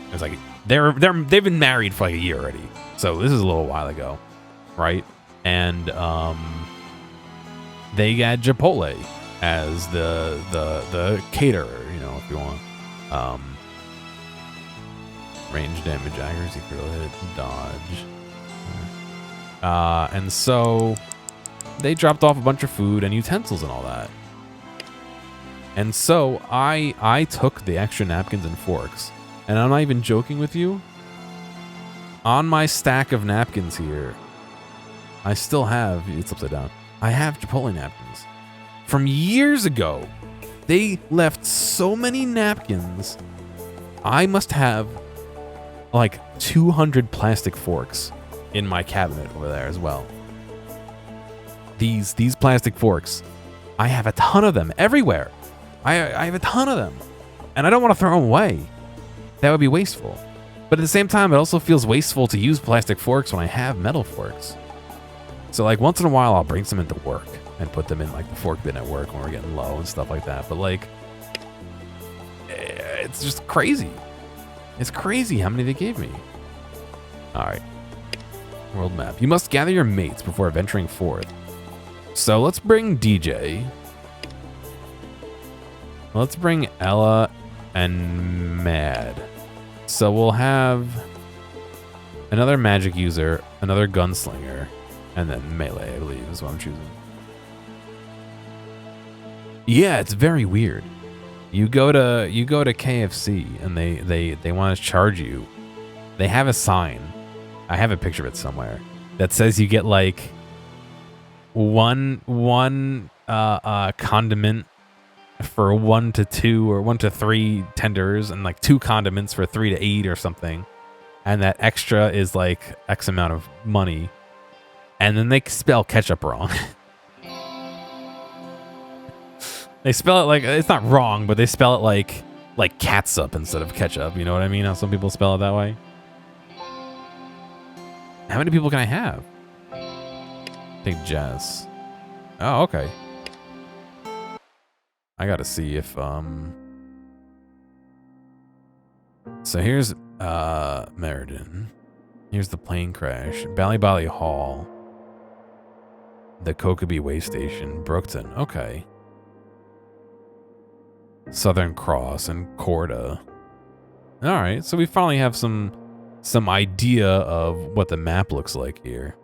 Speaker 1: It was like they've been married for like a year already, so this is a little while ago, right? And they got Chipotle as the caterer, you know, if you want. Range damage, accuracy, critical hit, dodge. And so they dropped off a bunch of food and utensils and all that. And so I took the extra napkins and forks, and I'm not even joking with you. On my stack of napkins here, I still have, it's upside down, I have Chipotle napkins. From years ago, they left so many napkins, I must have like 200 plastic forks in my cabinet over there as well. These plastic forks, I have a ton of them everywhere. I have a ton of them, and I don't want to throw them away. That would be wasteful. But at the same time, it also feels wasteful to use plastic forks when I have metal forks. So like once in a while, I'll bring some into work and put them in like the fork bin at work when we're getting low and stuff like that. But like, it's just crazy. It's crazy how many they gave me. All right. World map. You must gather your mates before venturing forth. So let's bring DJ. Let's bring Ella and Mad. So we'll have another magic user, another gunslinger, and then melee, I believe, is what I'm choosing. Yeah, it's very weird. You go to KFC and they want to charge you. They have a sign. I have a picture of it somewhere that says you get like one condiment for 1 to 2 or 1 to 3 tenders, and like 2 condiments for 3 to 8 or something, and that extra is like X amount of money, and then they spell ketchup wrong. They spell it like, it's not wrong, but they spell it like catsup instead of ketchup. You know what I mean? How some people spell it that way. How many people can I have? Take Jess. Oh, okay. I gotta see if so here's Meriden. Here's the plane crash. Bally Bally Hall. The Kokobee Way Station. Brookton. Okay. Southern Cross and Corda. Alright, so we finally have some idea of what the map looks like here.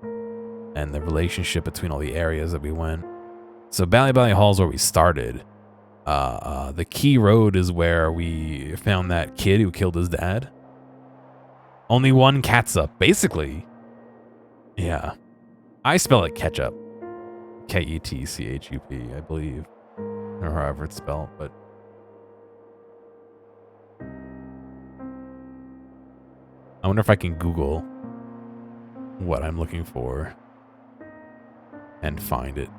Speaker 1: And the relationship between all the areas that we went. So Bally Bally Hall is where we started. The Key Road is where we found that kid who killed his dad. Only one catsup, basically. Yeah. I spell it ketchup. Ketchup, I believe. Or however it's spelled, but... I wonder if I can Google what I'm looking for and find it.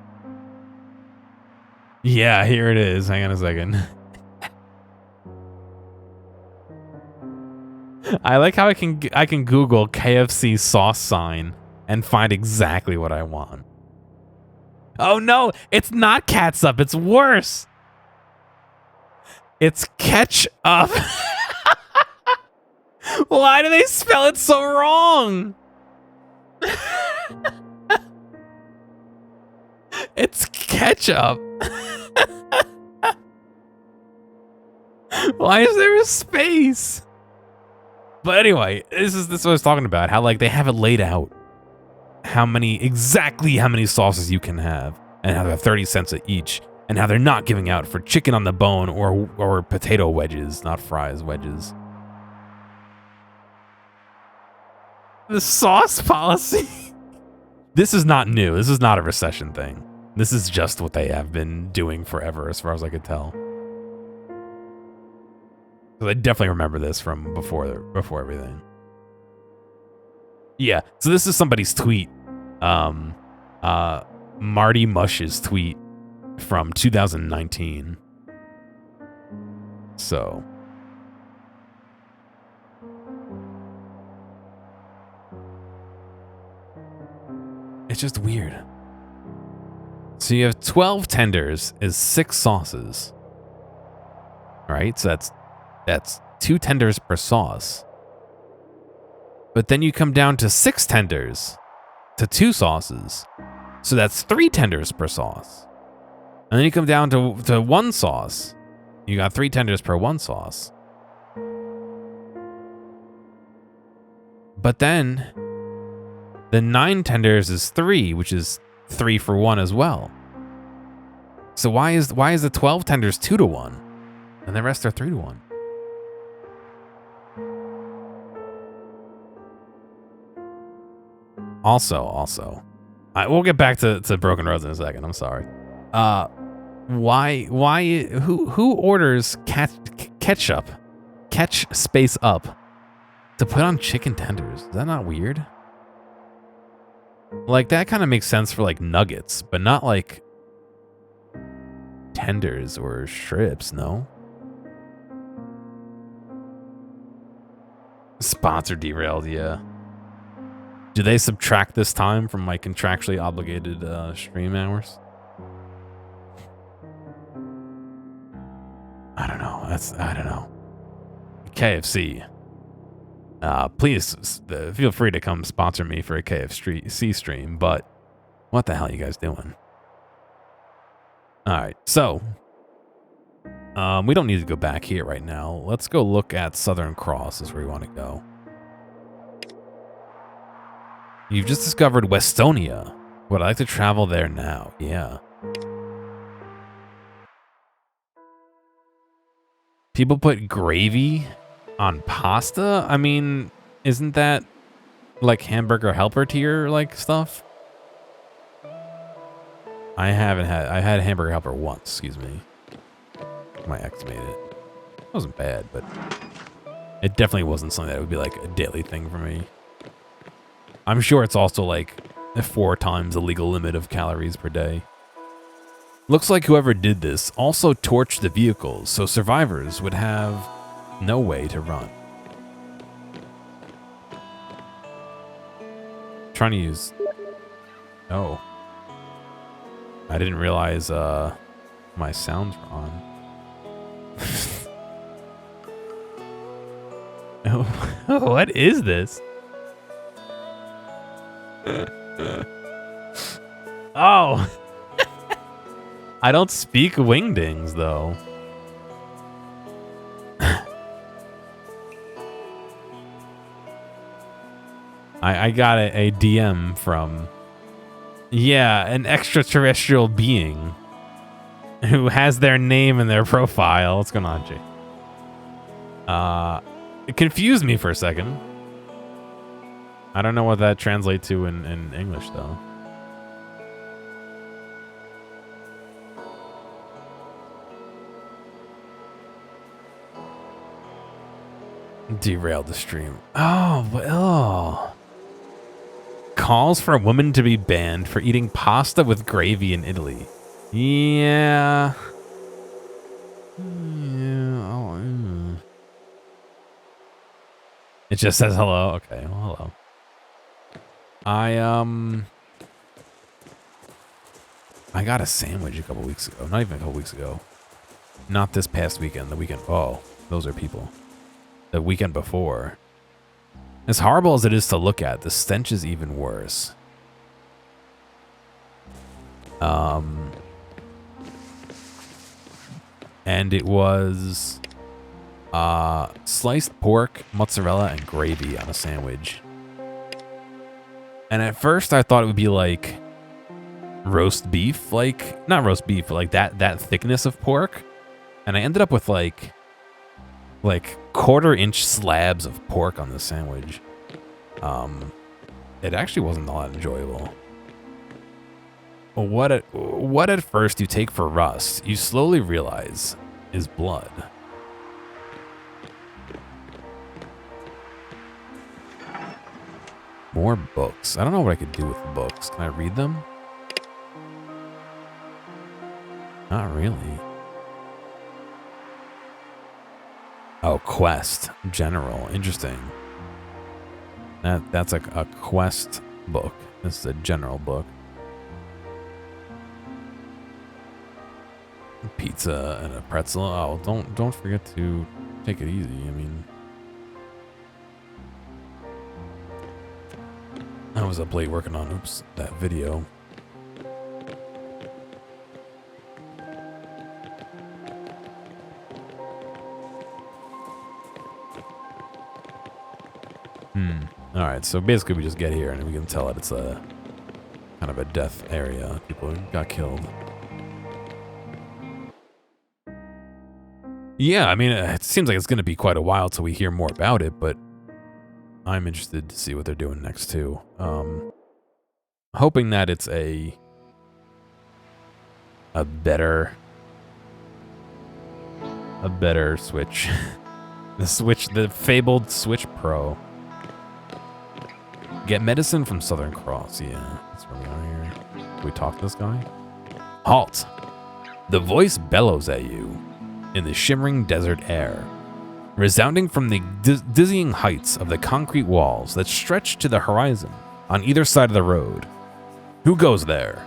Speaker 1: Yeah, here it is. Hang on a second. I like how I can Google KFC sauce sign and find exactly what I want. Oh no, it's not catsup, it's worse. It's ketchup. Why do they spell it so wrong? It's ketchup. Why is there a space? But anyway, this is what I was talking about. How like they have it laid out. Exactly how many sauces you can have, and how they're 30 cents each, and how they're not giving out for chicken on the bone or potato wedges, not fries, wedges. The sauce policy. This is not new. This is not a recession thing. This is just what they have been doing forever, as far as I could tell. So I definitely remember this from before everything. Yeah, so this is somebody's tweet. Marty Mush's tweet from 2019. So it's just weird. So you have 12 tenders is 6 sauces. Right? So that's 2 tenders per sauce. But then you come down to 6 tenders to 2 sauces. So that's 3 tenders per sauce. And then you come down to 1 sauce. You got 3 tenders per 1 sauce. But then the 9 tenders is 3, which is 3 for 1 as well. So why is the 12 tenders 2 to 1? And the rest are 3 to 1? Also, we'll get back to Broken Roads in a second. I'm sorry. Who orders ketchup, space up, to put on chicken tenders? Is that not weird? Like, that kind of makes sense for like nuggets, but not like tenders or strips, no? Sponsor derailed, yeah. Do they subtract this time from my contractually obligated stream hours? I don't know. I don't know. KFC. Please feel free to come sponsor me for a KFC stream, but what the hell are you guys doing? All right, so we don't need to go back here right now. Let's go look at Southern Cross is where we want to go. You've just discovered Westonia. Would I like to travel there now? Yeah. People put gravy on pasta? I mean, isn't that like Hamburger Helper tier like stuff? I had Hamburger Helper once, excuse me. My ex made it. It wasn't bad, but it definitely wasn't something that would be like a daily thing for me. I'm sure it's also like 4 times the legal limit of calories per day. Looks like whoever did this also torched the vehicles, so survivors would have no way to run. Trying to use... Oh. I didn't realize my sounds were on. What is this? Oh. I don't speak wingdings though. I got a DM from, yeah, an extraterrestrial being who has their name in their profile. What's going on, Jay? It confused me for a second. I don't know what that translates to in English, though. Derailed the stream. Oh. Calls for a woman to be banned for eating pasta with gravy in Italy. Yeah. It just says hello. Okay, well, hello. I got a sandwich a couple weeks ago. Not even a couple weeks ago. Not this past weekend. The weekend. Oh, those are people. The weekend before. As horrible as it is to look at, the stench is even worse. And it was sliced pork, mozzarella, and gravy on a sandwich. And at first I thought it would be like roast beef, like not roast beef, but like that thickness of pork. And I ended up with like 1/4-inch slabs of pork on the sandwich. It actually wasn't all that enjoyable. What at first you take for rust, you slowly realize is blood. More books. I don't know what I could do with the books. Can I read them? Not really. Oh, quest. General. Interesting. That's a quest book. This is a general book. Pizza and a pretzel. Oh, don't forget to take it easy. I mean, I was up late working on that video. All right, so basically we just get here and we can tell that it's a kind of a death area. People got killed. Yeah, I mean, it seems like it's going to be quite a while till we hear more about it, but I'm interested to see what they're doing next too. Hoping that it's a better Switch. The fabled Switch Pro. Get medicine from Southern Cross. Yeah, that's where we are here. Can we talk to this guy? Halt! The voice bellows at you in the shimmering desert air, resounding from the dizzying heights of the concrete walls that stretch to the horizon on either side of the road. Who goes there?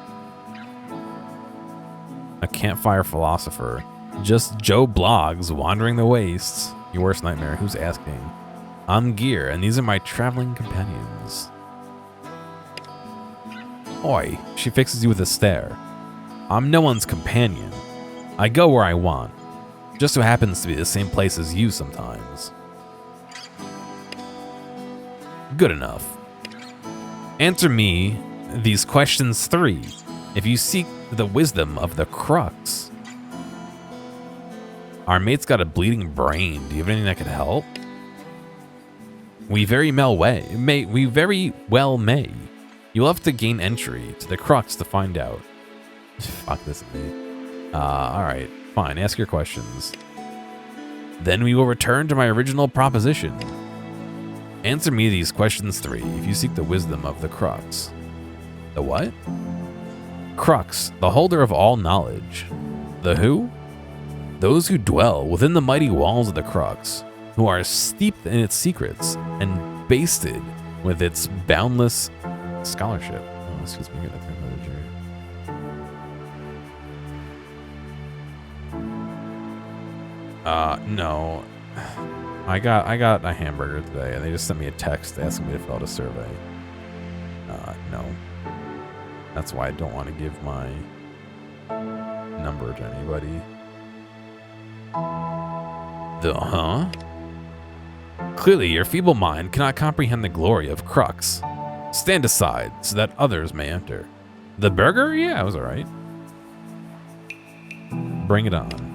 Speaker 1: A campfire philosopher. Just Joe Bloggs wandering the wastes. Your worst nightmare. Who's asking? I'm Gear, and these are my traveling companions. Oi, she fixes you with a stare. I'm no one's companion. I go where I want. Just so happens to be the same place as you sometimes. Good enough. Answer me these questions 3. If you seek the wisdom of the crux. Our mate's got a bleeding brain. Do you have anything that could help? We very well may. You'll have to gain entry to the crux to find out. Fuck this at me. Alright, fine, ask your questions. Then we will return to my original proposition. Answer me these questions 3 if you seek the wisdom of the crux. The what? Crux, the holder of all knowledge. The who? Those who dwell within the mighty walls of the crux, who are steeped in its secrets and basted with its boundless scholarship. Oh, excuse me, I gotta turn another chair. No. I got a hamburger today, and they just sent me a text asking me to fill out a survey. No. That's why I don't want to give my number to anybody. Huh? Clearly, your feeble mind cannot comprehend the glory of Crux. Stand aside so that others may enter. The burger? Yeah, it was alright. Bring it on.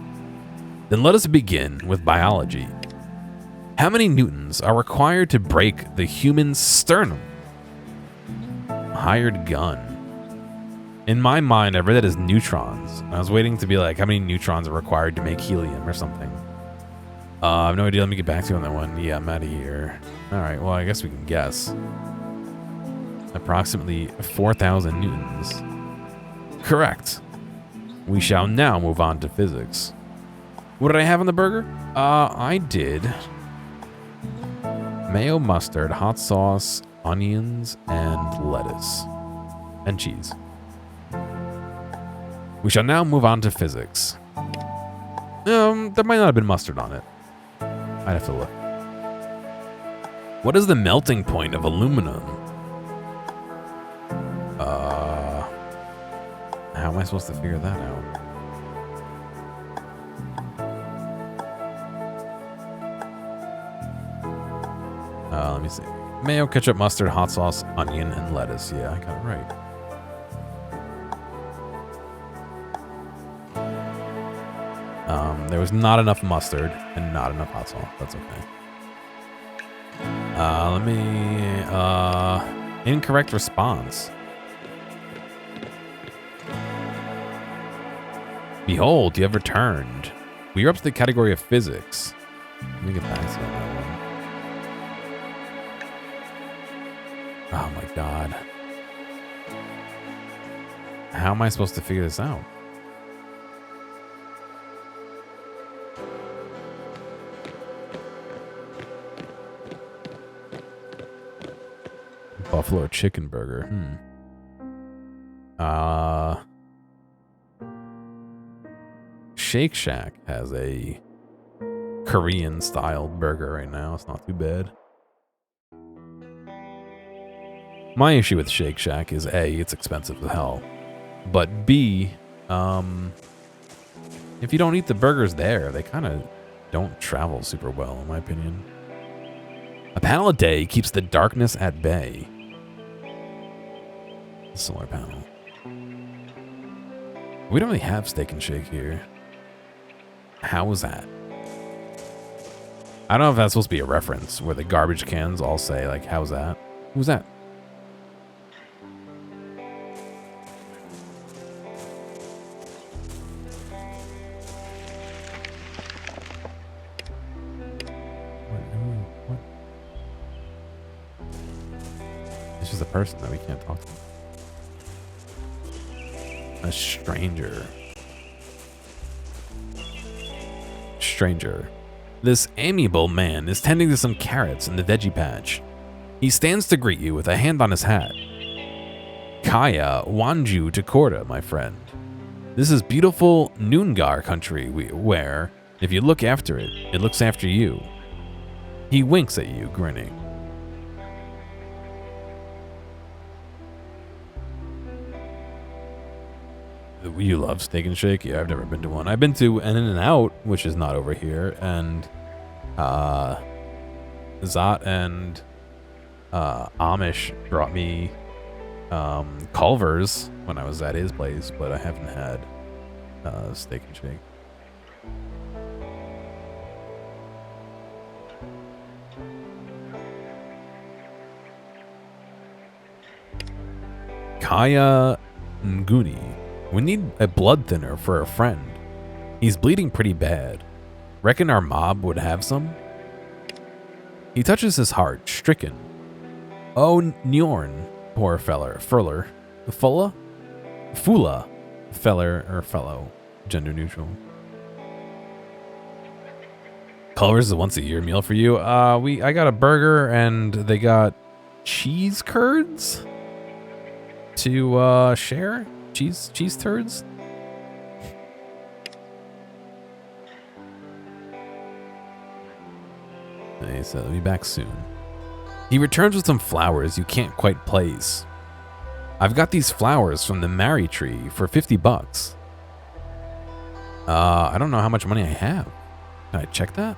Speaker 1: Then let us begin with biology. How many newtons are required to break the human sternum? Hired gun. In my mind, I read that as neutrons. I was waiting to be like, how many neutrons are required to make helium or something? I have no idea. Let me get back to you on that one. Yeah, I'm out of here. Alright, well, I guess we can guess. Approximately 4,000 newtons. Correct. We shall now move on to physics. What did I have on the burger? I did Mayo, mustard, hot sauce, onions, and lettuce. And cheese. We shall now move on to physics. There might not have been mustard on it. I'd have to look. What is the melting point of aluminum? How am I supposed to figure that out? Let me see. Mayo, ketchup, mustard, hot sauce, onion, and lettuce. Yeah, I got it right. There was not enough mustard and not enough hot sauce. That's okay. Incorrect response. Behold, you have returned. We are up to the category of physics. Let me get back to that one. Oh my god. How am I supposed to figure this out? Buffalo chicken burger. Shake Shack has a Korean style burger right now. It's not too bad. My issue with Shake Shack is A, it's expensive as hell. But B, if you don't eat the burgers there, they kind of don't travel super well, in my opinion. A panel a day keeps the darkness at bay. Solar panel. We don't really have Steak and Shake here. How was that? I don't know if that's supposed to be a reference where the garbage cans all say, like, how's that? Who's that? What? This is a person that we can't talk to. A stranger. Stranger. This amiable man is tending to some carrots in the veggie patch. He stands to greet you with a hand on his hat. Kaya Wanju Takorda, my friend. This is beautiful Noongar country where, if you look after it, it looks after you. He winks at you, grinning. You love Steak and Shake? Yeah, I've never been to one. I've been to an In-N-Out, which is not over here, and Zot and Amish brought me Culver's when I was at his place, but I haven't had Steak and Shake. Kaya Nguni. We need a blood thinner for a friend. He's bleeding pretty bad. Reckon our mob would have some? He touches his heart, stricken. Oh, Njorn, poor feller. Furler. Fulla? Fula. Feller or fellow. Gender neutral. Culver's is a once a year meal for you. I got a burger and they got cheese curds to share. Cheese turds? He said he'll be back soon. He returns with some flowers you can't quite place. I've got these flowers from the Mary tree for $50. I don't know how much money I have. Can I check that?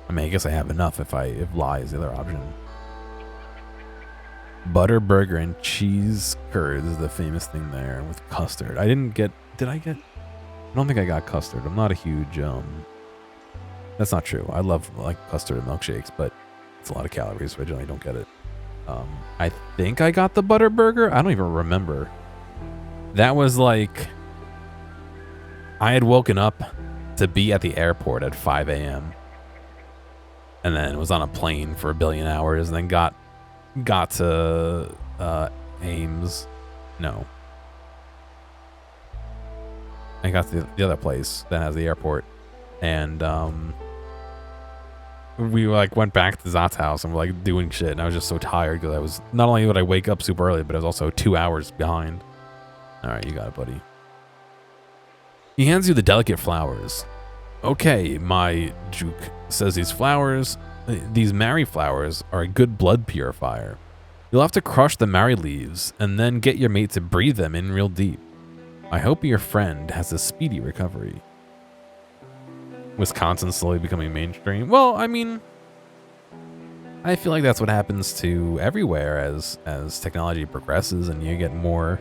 Speaker 1: I mean, I guess I have enough if lie is the other option. Butter burger and cheese curds is the famous thing there with custard. I don't think I got custard. I'm not a huge that's not true. I love custard and milkshakes, but it's a lot of calories, so I generally don't get it. I think I got the butter burger. I don't even remember. That was like I had woken up to be at the airport at 5 a.m. and then was on a plane for a billion hours and then got to Ames. No. I got to the other place that has the airport. And we like went back to Zot's house and we're like doing shit, and I was just so tired because I was not only would I wake up super early, but I was also 2 hours behind. All right, you got it, buddy. He hands you the delicate flowers. Okay, my Juke says these Mary flowers are a good blood purifier. You'll have to crush the Mary leaves and then get your mate to breathe them in real deep. I hope your friend has a speedy recovery. Wisconsin slowly becoming mainstream. Well, I mean, I feel like that's what happens to everywhere as technology progresses and you get more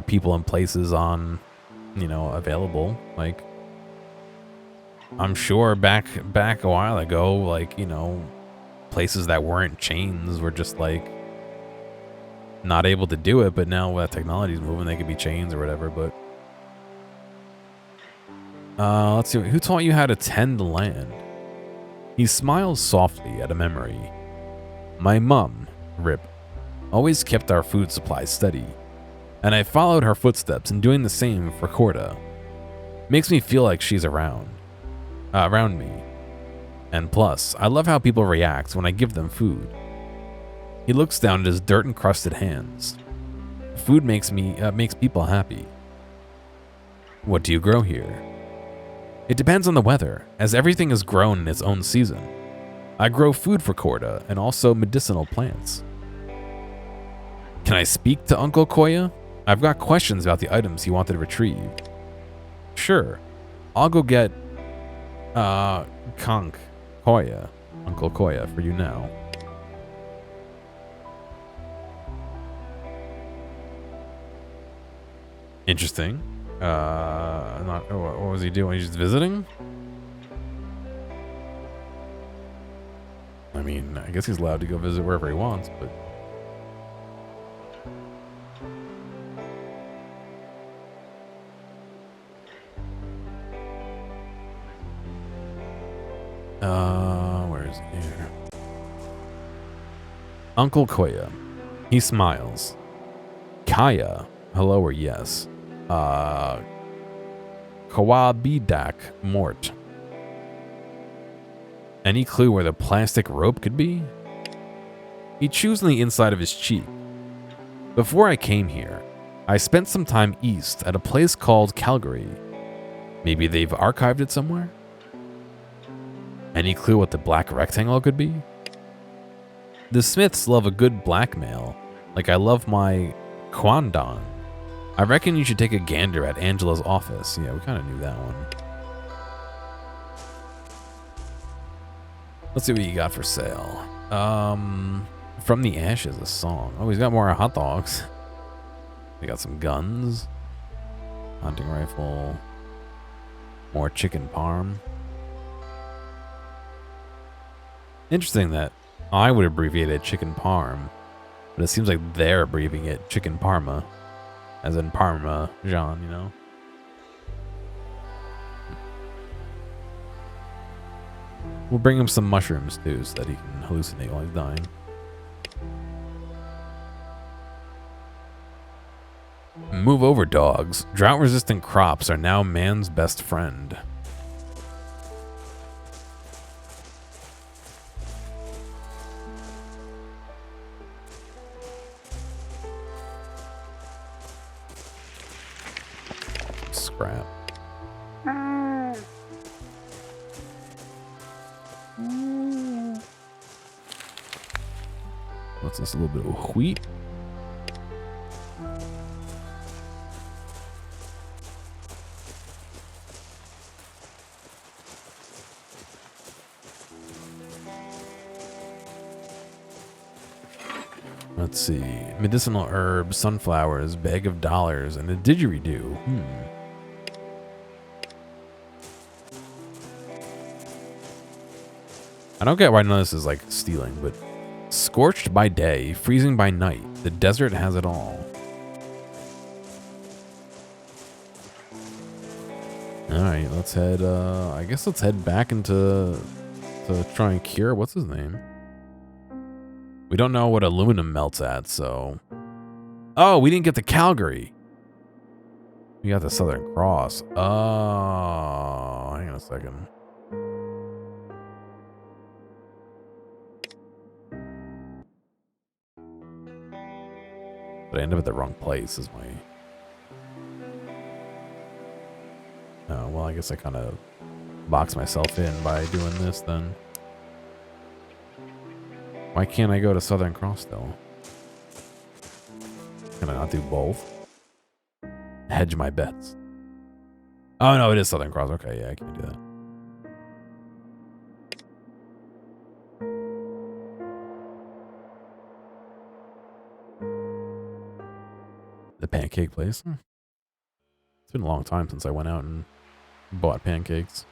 Speaker 1: people and places on, available. Like, I'm sure back a while ago, like, places that weren't chains were just like not able to do it, but now that technology's moving, they could be chains or whatever. But let's see. Who taught you how to tend the land? He smiles softly at a memory. My mum, Rip, always kept our food supply steady, and I followed her footsteps in doing the same for Corda. Makes me feel like she's around me. And plus, I love how people react when I give them food. He looks down at his dirt-encrusted hands. Food makes people happy. What do you grow here? It depends on the weather, as everything is grown in its own season. I grow food for Corda and also medicinal plants. Can I speak to Uncle Koya? I've got questions about the items he wanted retrieved. Sure. I'll go get Uncle Koya for you now. Interesting. What was he doing? He's just visiting? I mean, I guess he's allowed to go visit wherever he wants, but... where is he here? Uncle Koya. He smiles. Kaya. Hello or yes. Kawabidak Mort. Any clue where the plastic rope could be? He chews on the inside of his cheek. Before I came here, I spent some time east at a place called Calgary. Maybe they've archived it somewhere? Any clue what the black rectangle could be? The Smiths love a good blackmail, like I love my Kwandon. I reckon you should take a gander at Angela's office. Yeah, we kind of knew that one. Let's see what you got for sale. From the Ashes, a song. Oh, he's got more hot dogs. We got some guns. Hunting rifle. More chicken parm. Interesting that I would abbreviate it chicken parm, but it seems like they're abbreviating it chicken parma. As in Parmesan, We'll bring him some mushrooms too, so that he can hallucinate while he's dying. Move over, dogs. Drought-resistant crops are now man's best friend. Scrap. What's this? A little bit of wheat. Let's see. Medicinal herbs, sunflowers, bag of dollars, and a didgeridoo. I don't get why none of this is like stealing, but scorched by day, freezing by night. The desert has it all. Alright, let's head, I guess let's head back to try and cure, what's his name? We don't know what aluminum melts at, so... Oh, we didn't get to Calgary. We got the Southern Cross. Oh, hang on a second. But I ended up at the wrong place is my... Oh, well, I guess I kind of boxed myself in by doing this then. Why can't I go to Southern Cross still? Can I not do both? Hedge my bets. Oh, no, it is Southern Cross. Okay, yeah, I can do that. The pancake place. It's been a long time since I went out and bought pancakes.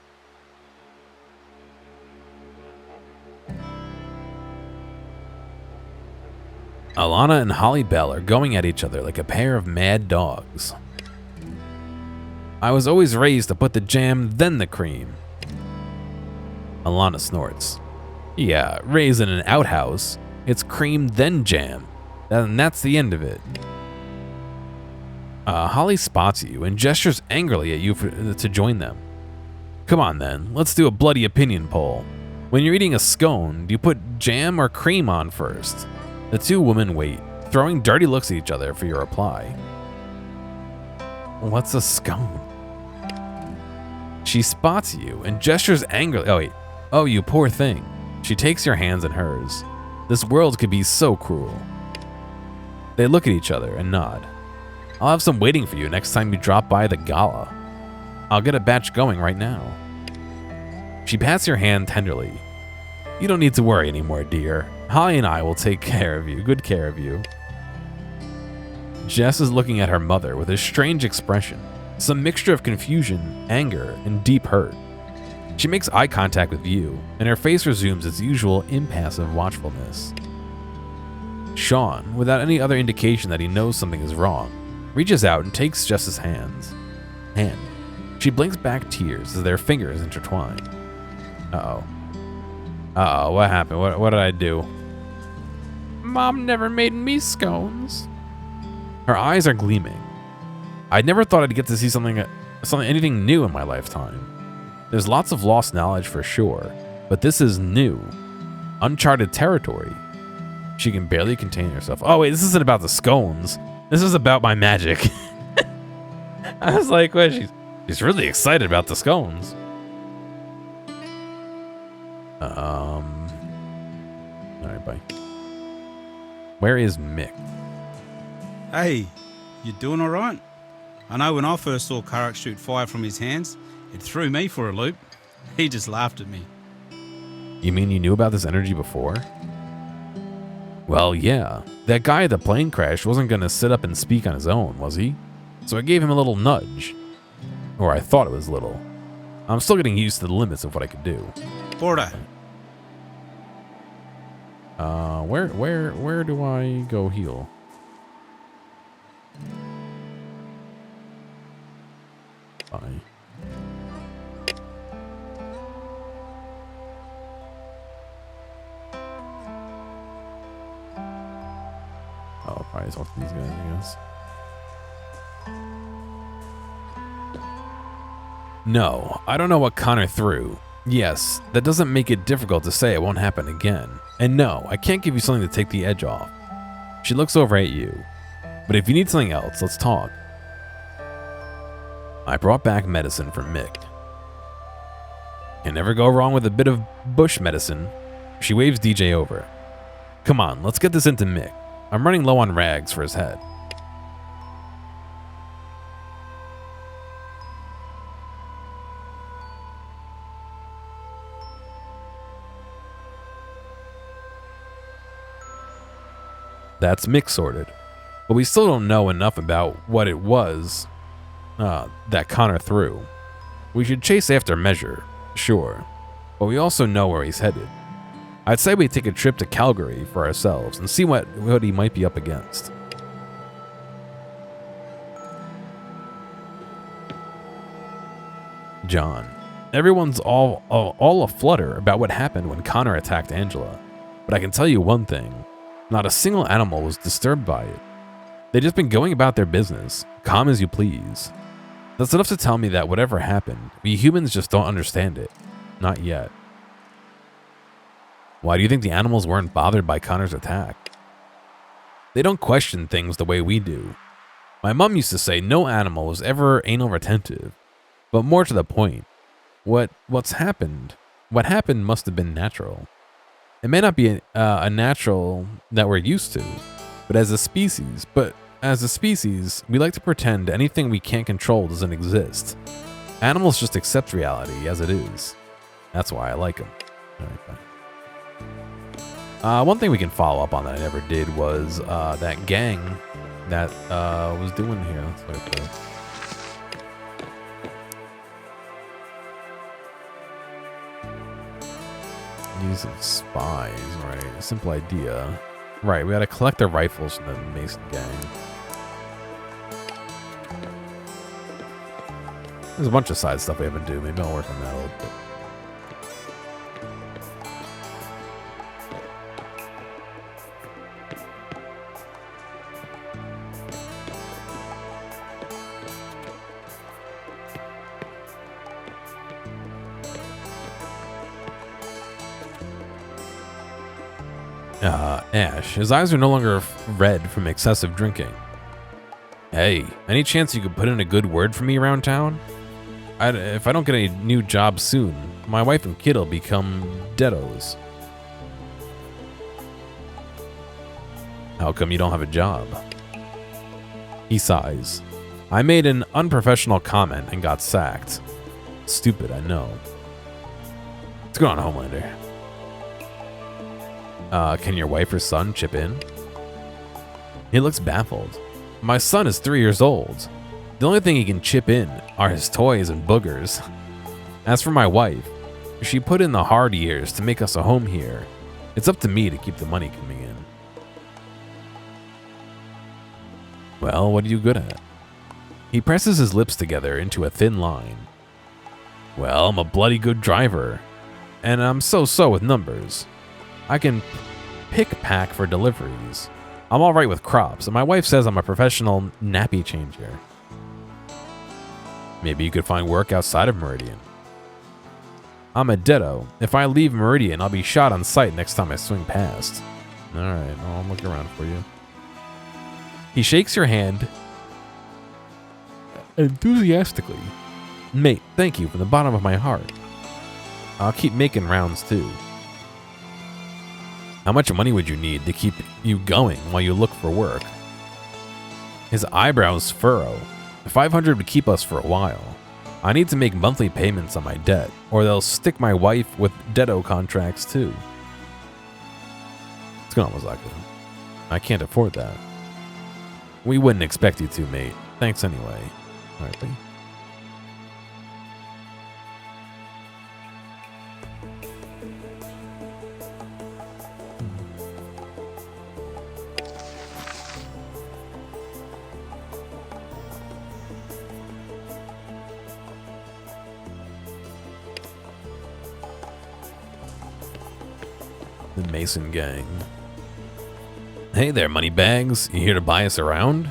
Speaker 1: Alana and Holly Bell are going at each other like a pair of mad dogs. I was always raised to put the jam, then the cream. Alana snorts. Yeah, raised in an outhouse. It's cream, then jam. And that's the end of it. Holly spots you and gestures angrily at you to join them. Come on then, let's do a bloody opinion poll. When you're eating a scone, do you put jam or cream on first? The two women wait, throwing dirty looks at each other for your reply. What's a scone? She spots you and gestures angrily. Oh wait, oh you poor thing. She takes your hands in hers. This world could be so cruel. They look at each other and nod. I'll have some waiting for you next time you drop by the gala. I'll get a batch going right now. She pats your hand tenderly. You don't need to worry anymore, dear. Holly and I will take care of you, good care of you. Jess is looking at her mother with a strange expression, some mixture of confusion, anger, and deep hurt. She makes eye contact with you, and her face resumes its usual impassive watchfulness. Sean, without any other indication that he knows something is wrong, reaches out and takes Jess's hand. She blinks back tears as their fingers intertwine. Uh-oh. Uh-oh, what happened? What did I do? Mom never made me scones. Her eyes are gleaming. I never thought I'd get to see anything new in my lifetime. There's lots of lost knowledge for sure, but this is new. Uncharted territory. She can barely contain herself. Oh wait, this isn't about the scones. This is about my magic. I was like, well, she's really excited about the scones. Alright, bye. Where is Mick?
Speaker 3: Hey, you doing all right? I know when I first saw Karak shoot fire from his hands, it threw me for a loop. He just laughed at me.
Speaker 1: You mean you knew about this energy before? Well, yeah. That guy at the plane crash wasn't going to sit up and speak on his own, was he? So I gave him a little nudge. Or I thought it was little. I'm still getting used to the limits of what I could do.
Speaker 3: Border.
Speaker 1: Where do I go heal? Bye. Oh, probably talk to these guys, I guess. No, I don't know what Connor threw. Yes, that doesn't make it difficult to say it won't happen again. And no, I can't give you something to take the edge off. She looks over at you. But if you need something else, let's talk. I brought back medicine for Mick. Can never go wrong with a bit of bush medicine. She waves DJ over. Come on, let's get this into Mick. I'm running low on rags for his head. That's Mick sorted, but we still don't know enough about what it was that Connor threw. We should chase after Measure, sure, but we also know where he's headed. I'd say we take a trip to Calgary for ourselves and see what he might be up against. John. Everyone's all aflutter about what happened when Connor attacked Angela, but I can tell you one thing. Not a single animal was disturbed by it. They'd just been going about their business, calm as you please. That's enough to tell me that whatever happened, we humans just don't understand it. Not yet. Why do you think the animals weren't bothered by Connor's attack? They don't question things the way we do. My mom used to say no animal was ever anal retentive, but more to the point, what happened must have been natural. It may not be a natural that we're used to, but as a species, we like to pretend anything we can't control doesn't exist. Animals just accept reality as it is. That's why I like them. All right, fine. One thing we can follow up on that I never did was that gang that was doing here. Let's look at this. Use of spies, right? A simple idea. Right, we gotta collect their rifles from the Mason gang. There's a bunch of side stuff we haven't do. Maybe I'll work on that a little bit. Ash, his eyes are no longer red from excessive drinking. Hey, any chance you could put in a good word for me around town? If I don't get a new job soon, my wife and kid will become deados. How come you don't have a job? He sighs. I made an unprofessional comment and got sacked. Stupid, I know. What's going on, Homelander? Can your wife or son chip in? He looks baffled. My son is 3 years old. The only thing he can chip in are his toys and boogers. As for my wife, she put in the hard years to make us a home here. It's up to me to keep the money coming in. Well, what are you good at? He presses his lips together into a thin line. Well, I'm a bloody good driver, and I'm so-so with numbers. I can pick-pack for deliveries. I'm all right with crops, and my wife says I'm a professional nappy changer. Maybe you could find work outside of Meridian. I'm a deado. If I leave Meridian, I'll be shot on sight next time I swing past. All right, I'll look around for you. He shakes your hand enthusiastically. Mate, thank you from the bottom of my heart. I'll keep making rounds too. How much money would you need to keep you going while you look for work? His eyebrows furrow. 500 would keep us for a while. I need to make monthly payments on my debt, or they'll stick my wife with deado contracts too. What's going on, Mazaka? I can't afford that. We wouldn't expect you to, mate. Thanks anyway. All right, buddy. The Mason gang. Hey there, moneybags. You here to buy us around?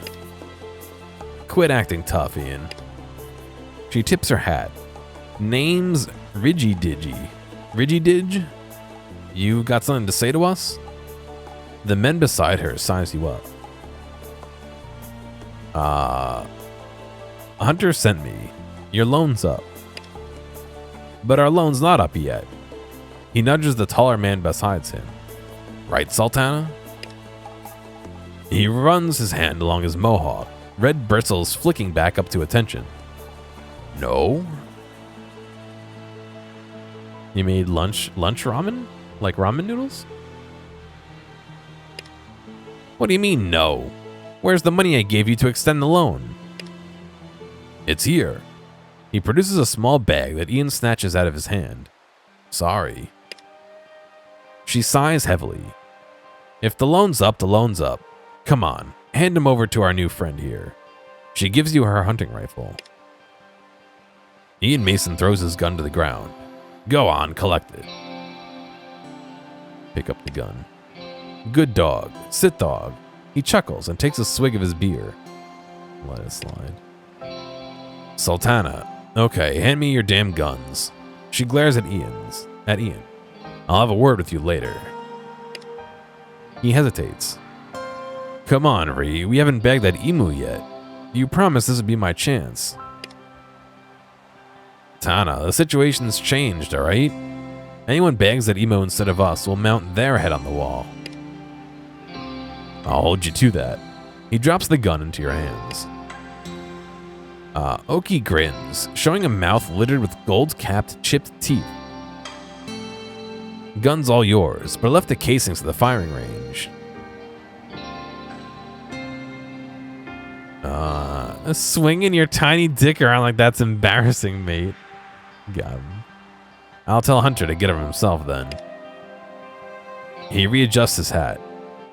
Speaker 1: Quit acting tough, Ian. She tips her hat. Name's Rigidigi. Rigididge? You got something to say to us? The men beside her size you up. Hunter sent me. Your loan's up. But our loan's not up yet. He nudges the taller man beside him. Right, Sultana? He runs his hand along his mohawk, red bristles flicking back up to attention. No? You made lunch ramen? Like ramen noodles? What do you mean, no? Where's the money I gave you to extend the loan? It's here. He produces a small bag that Ian snatches out of his hand. Sorry. She sighs heavily. If the loan's up, the loan's up. Come on, hand him over to our new friend here. She gives you her hunting rifle. Ian Mason throws his gun to the ground. Go on, collect it. Pick up the gun. Good dog. Sit dog. He chuckles and takes a swig of his beer. Let it slide. Sultana. Okay, hand me your damn guns. She glares at Ian. I'll have a word with you later. He hesitates. Come on, Ree. We haven't bagged that emu yet. You promised this would be my chance. Tana, the situation's changed, alright? Anyone bags that emo instead of us will mount their head on the wall. I'll hold you to that. He drops the gun into your hands. Oki grins, showing a mouth littered with gold-capped, chipped teeth. Gun's all yours, but I left the casings to the firing range. Swinging your tiny dick around like that's embarrassing, mate. Got him. I'll tell Hunter to get him himself then. He readjusts his hat.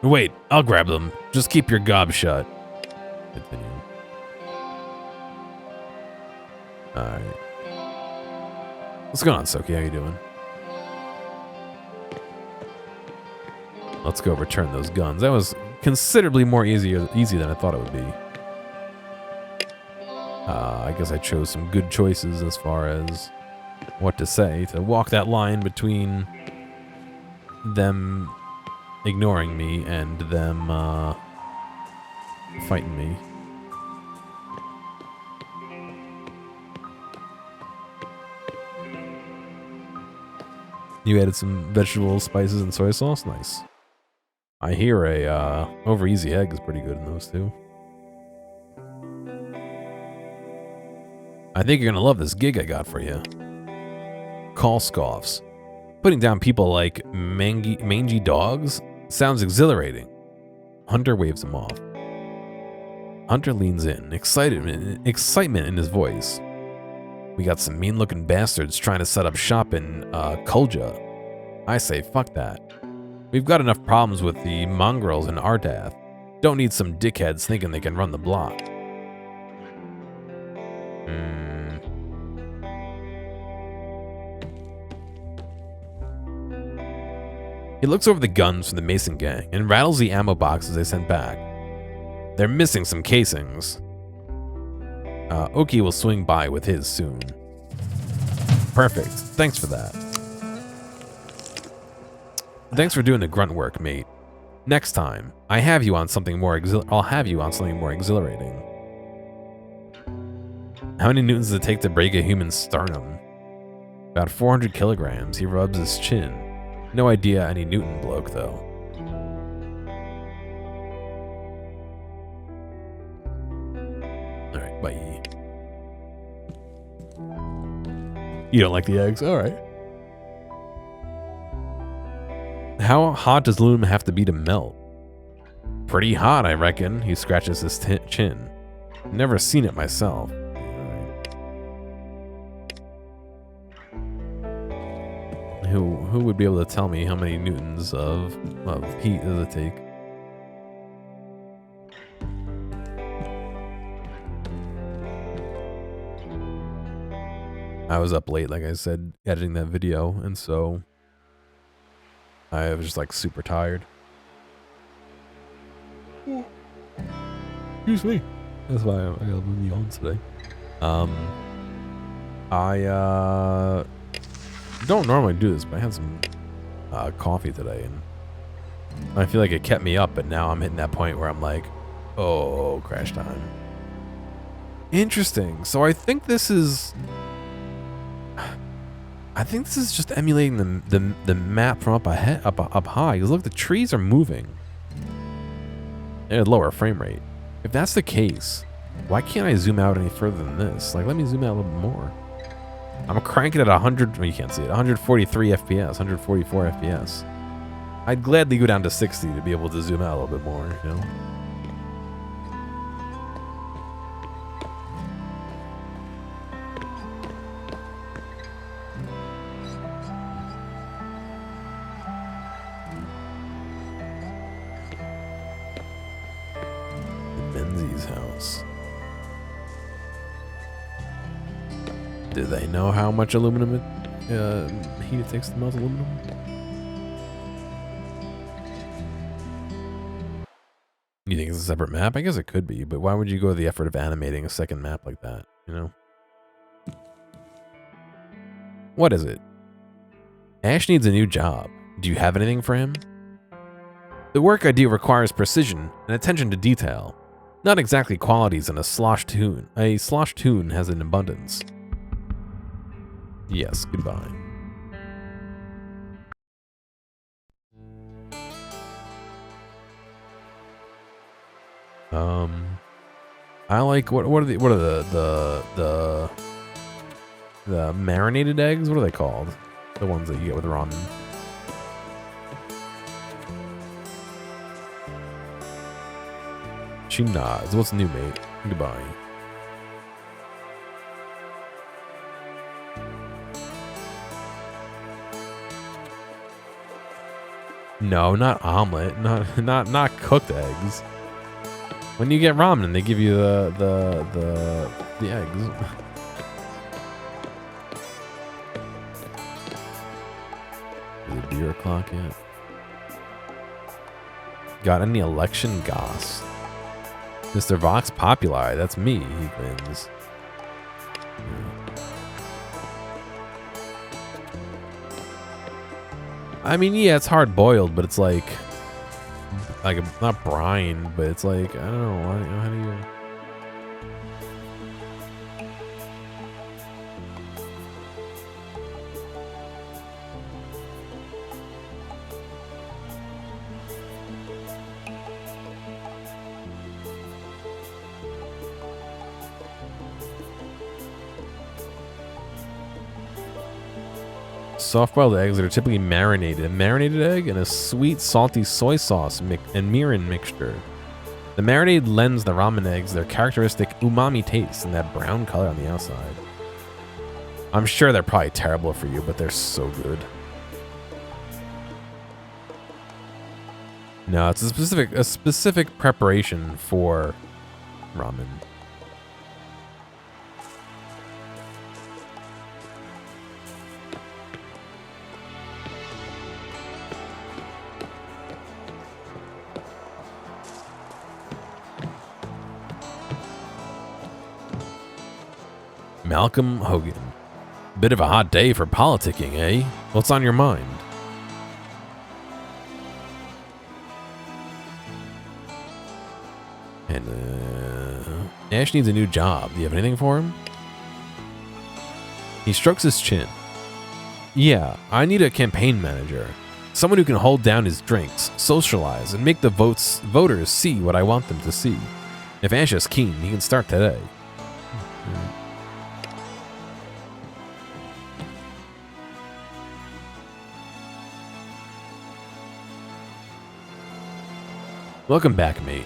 Speaker 1: Wait, I'll grab them. Just keep your gob shut. Continue. Alright. What's going on, Soki? How you doing? Let's go return those guns. That was considerably more easy than I thought it would be. I guess I chose some good choices as far as what to say to walk that line between them ignoring me and them fighting me. You added some vegetables, spices, and soy sauce? Nice. I hear a over easy egg is pretty good in those too. I think you're gonna love this gig I got for you. Call scoffs. Putting down people like mangy dogs sounds exhilarating. Hunter waves him off. Hunter leans in, excitement in his voice. We got some mean-looking bastards trying to set up shop in Kulja. I say fuck that. We've got enough problems with the mongrels in Ardath. Don't need some dickheads thinking they can run the block. He looks over the guns from the Mason gang and rattles the ammo boxes they sent back. They're missing some casings. Oki will swing by with his soon. Perfect. Thanks for that. Thanks for doing the grunt work, mate. Next time, I'll have you on something more exhilarating. How many newtons does it take to break a human sternum? About 400 kilograms. He rubs his chin. No idea any Newton bloke, though. Alright, bye. You don't like the eggs? Alright. How hot does aluminum have to be to melt? Pretty hot, I reckon. He scratches his chin. Never seen it myself. Who would be able to tell me how many newtons of heat does it take? I was up late, like I said, editing that video, and so I was just like super tired. Excuse me. That's why I got a little yawns today. I don't normally do this, but I had some coffee today, and I feel like it kept me up, but now I'm hitting that point where I'm like, oh, crash time. Interesting. So I think this is just emulating the map from up high. Because look, the trees are moving at a lower frame rate. If that's the case, why can't I zoom out any further than this? Like, let me zoom out a little bit more. I'm cranking it at 100, well, you can't see it, 143 FPS, 144 FPS. I'd gladly go down to 60 to be able to zoom out a little bit more, you know? Benzi's house. Do they know how much aluminum heat it takes to melt aluminum? You think it's a separate map? I guess it could be, but why would you go to the effort of animating a second map like that, you know? What is it? Ash needs a new job. Do you have anything for him? The work I do requires precision and attention to detail. Not exactly qualities in a slosh tune. A slosh tune has an abundance. Yes, goodbye. I like what are the marinated eggs? What are they called? The ones that you get with ramen. She nods. What's new, mate? Goodbye. No, not omelet. Not cooked eggs. When you get ramen, they give you the eggs. Is the beer o'clock yet? Got any election goss? Mr. Vox Populi, that's me. He wins. I mean, yeah, it's hard boiled, but it's like not brine, but it's like I don't know. How do you? Soft-boiled eggs that are typically marinated. A marinated egg and a sweet, salty soy sauce and mirin mixture. The marinade lends the ramen eggs their characteristic umami taste and that brown color on the outside. I'm sure they're probably terrible for you, but they're so good. No, it's a specific preparation for ramen. Malcolm Hogan. Bit of a hot day for politicking, eh? What's on your mind? And, Ash needs a new job. Do you have anything for him? He strokes his chin. Yeah, I need a campaign manager. Someone who can hold down his drinks, socialize, and make the voters see what I want them to see. If Ash is keen, he can start today. Welcome back, mate.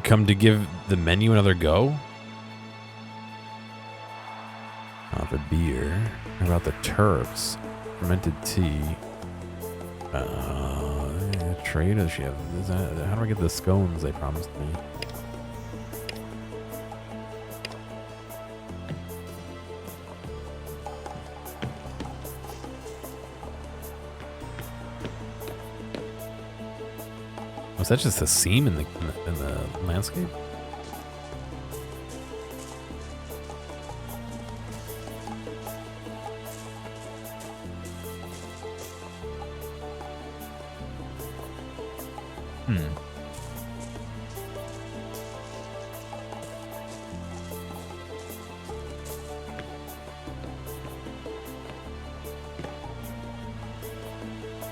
Speaker 1: Come to give the menu another go? Oh, the beer. How about the Turks? Fermented tea. Trade? Does she have? How do I get the scones they promised me? Was that just a seam in the landscape?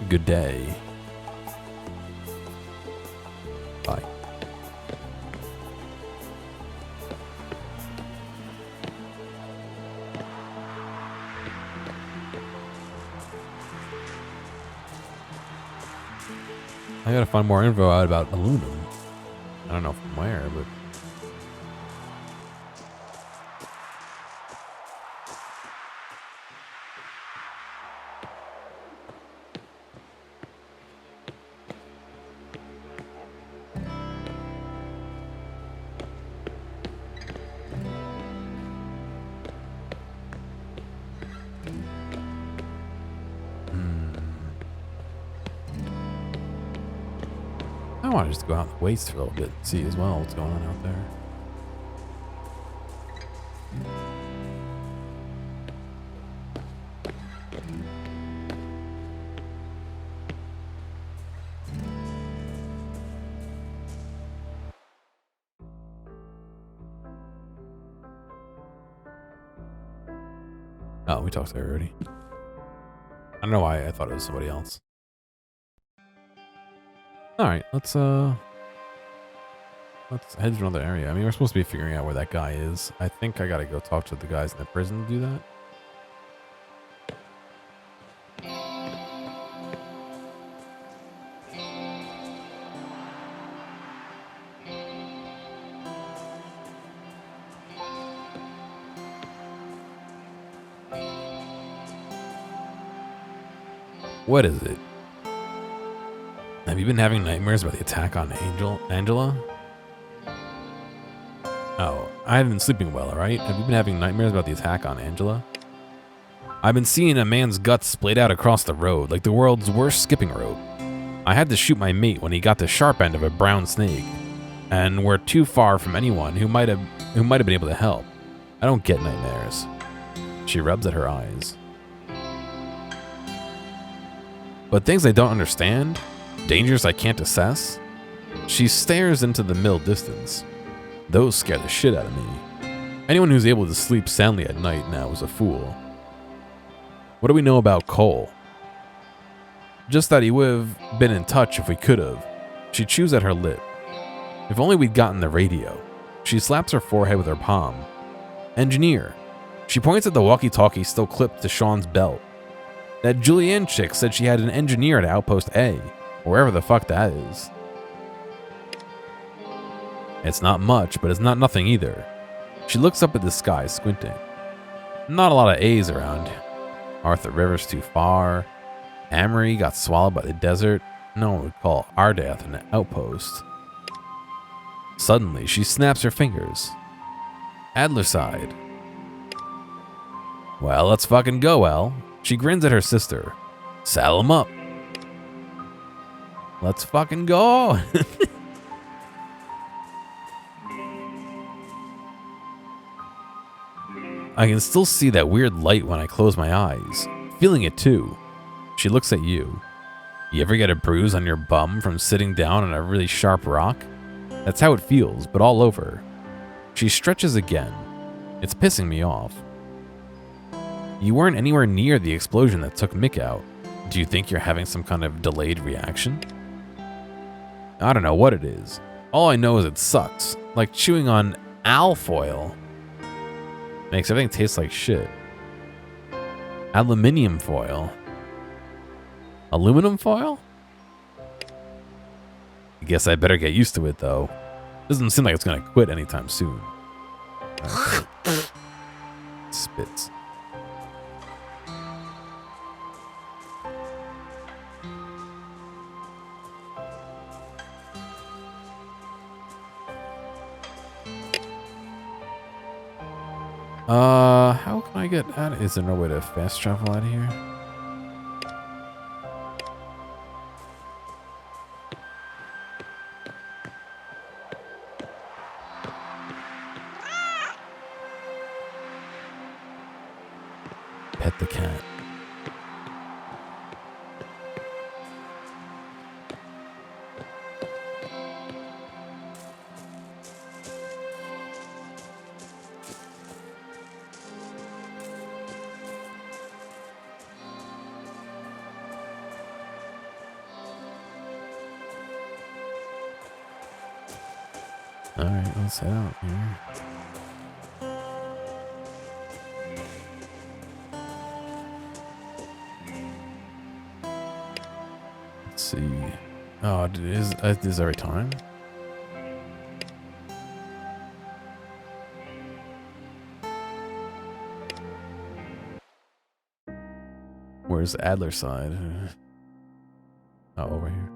Speaker 1: Good day. Bye. I gotta find more info out about aluminum. I don't know from where, but... I want to just go out and waste for a little bit and see as well what's going on out there. Oh, we talked to her already. I don't know why I thought it was somebody else. Alright, let's head to another area. I mean, we're supposed to be figuring out where that guy is. I think I gotta go talk to the guys in the prison to do that. What is it? Have you been having nightmares about the attack on Angela? Oh, I haven't been sleeping well, alright? Have you been having nightmares about the attack on Angela? I've been seeing a man's guts splayed out across the road, like the world's worst skipping rope. I had to shoot my mate when he got the sharp end of a brown snake, and we're too far from anyone who might have been able to help. I don't get nightmares. She rubs at her eyes. But things I don't understand? Dangers I can't assess? She stares into the middle distance. Those scare the shit out of me. Anyone who's able to sleep soundly at night now is a fool. What do we know about Cole? Just that he would have been in touch if we could have. She chews at her lip. If only we'd gotten the radio. She slaps her forehead with her palm. Engineer. She points at the walkie-talkie still clipped to Sean's belt. That Julianne chick said she had an engineer at Outpost A, wherever the fuck that is. It's not much, but it's not nothing either. She looks up at the sky, squinting. Not a lot of A's around. Arthur River's too far. Amory got swallowed by the desert. No one would call Ardath an outpost. Suddenly, she snaps her fingers. Adler sighed. Well, let's fucking go, Elle. She grins at her sister. Saddle him up. Let's fucking go. I can still see that weird light when I close my eyes. Feeling it too. She looks at you. You ever get a bruise on your bum from sitting down on a really sharp rock? That's how it feels, but all over. She stretches again. It's pissing me off. You weren't anywhere near the explosion that took Mick out. Do you think you're having some kind of delayed reaction? I don't know what it is. All I know is it sucks. Like chewing on alfoil. Makes everything taste like shit. Aluminium foil. Aluminum foil? I guess I better get used to it though. Doesn't seem like it's gonna quit anytime soon. Spits. How can I get out? Is there no way to fast travel out of here? Pet the cat. Alright, let's head out here. Let's see. Oh, it is every time? Where's Adler side? Oh, over here.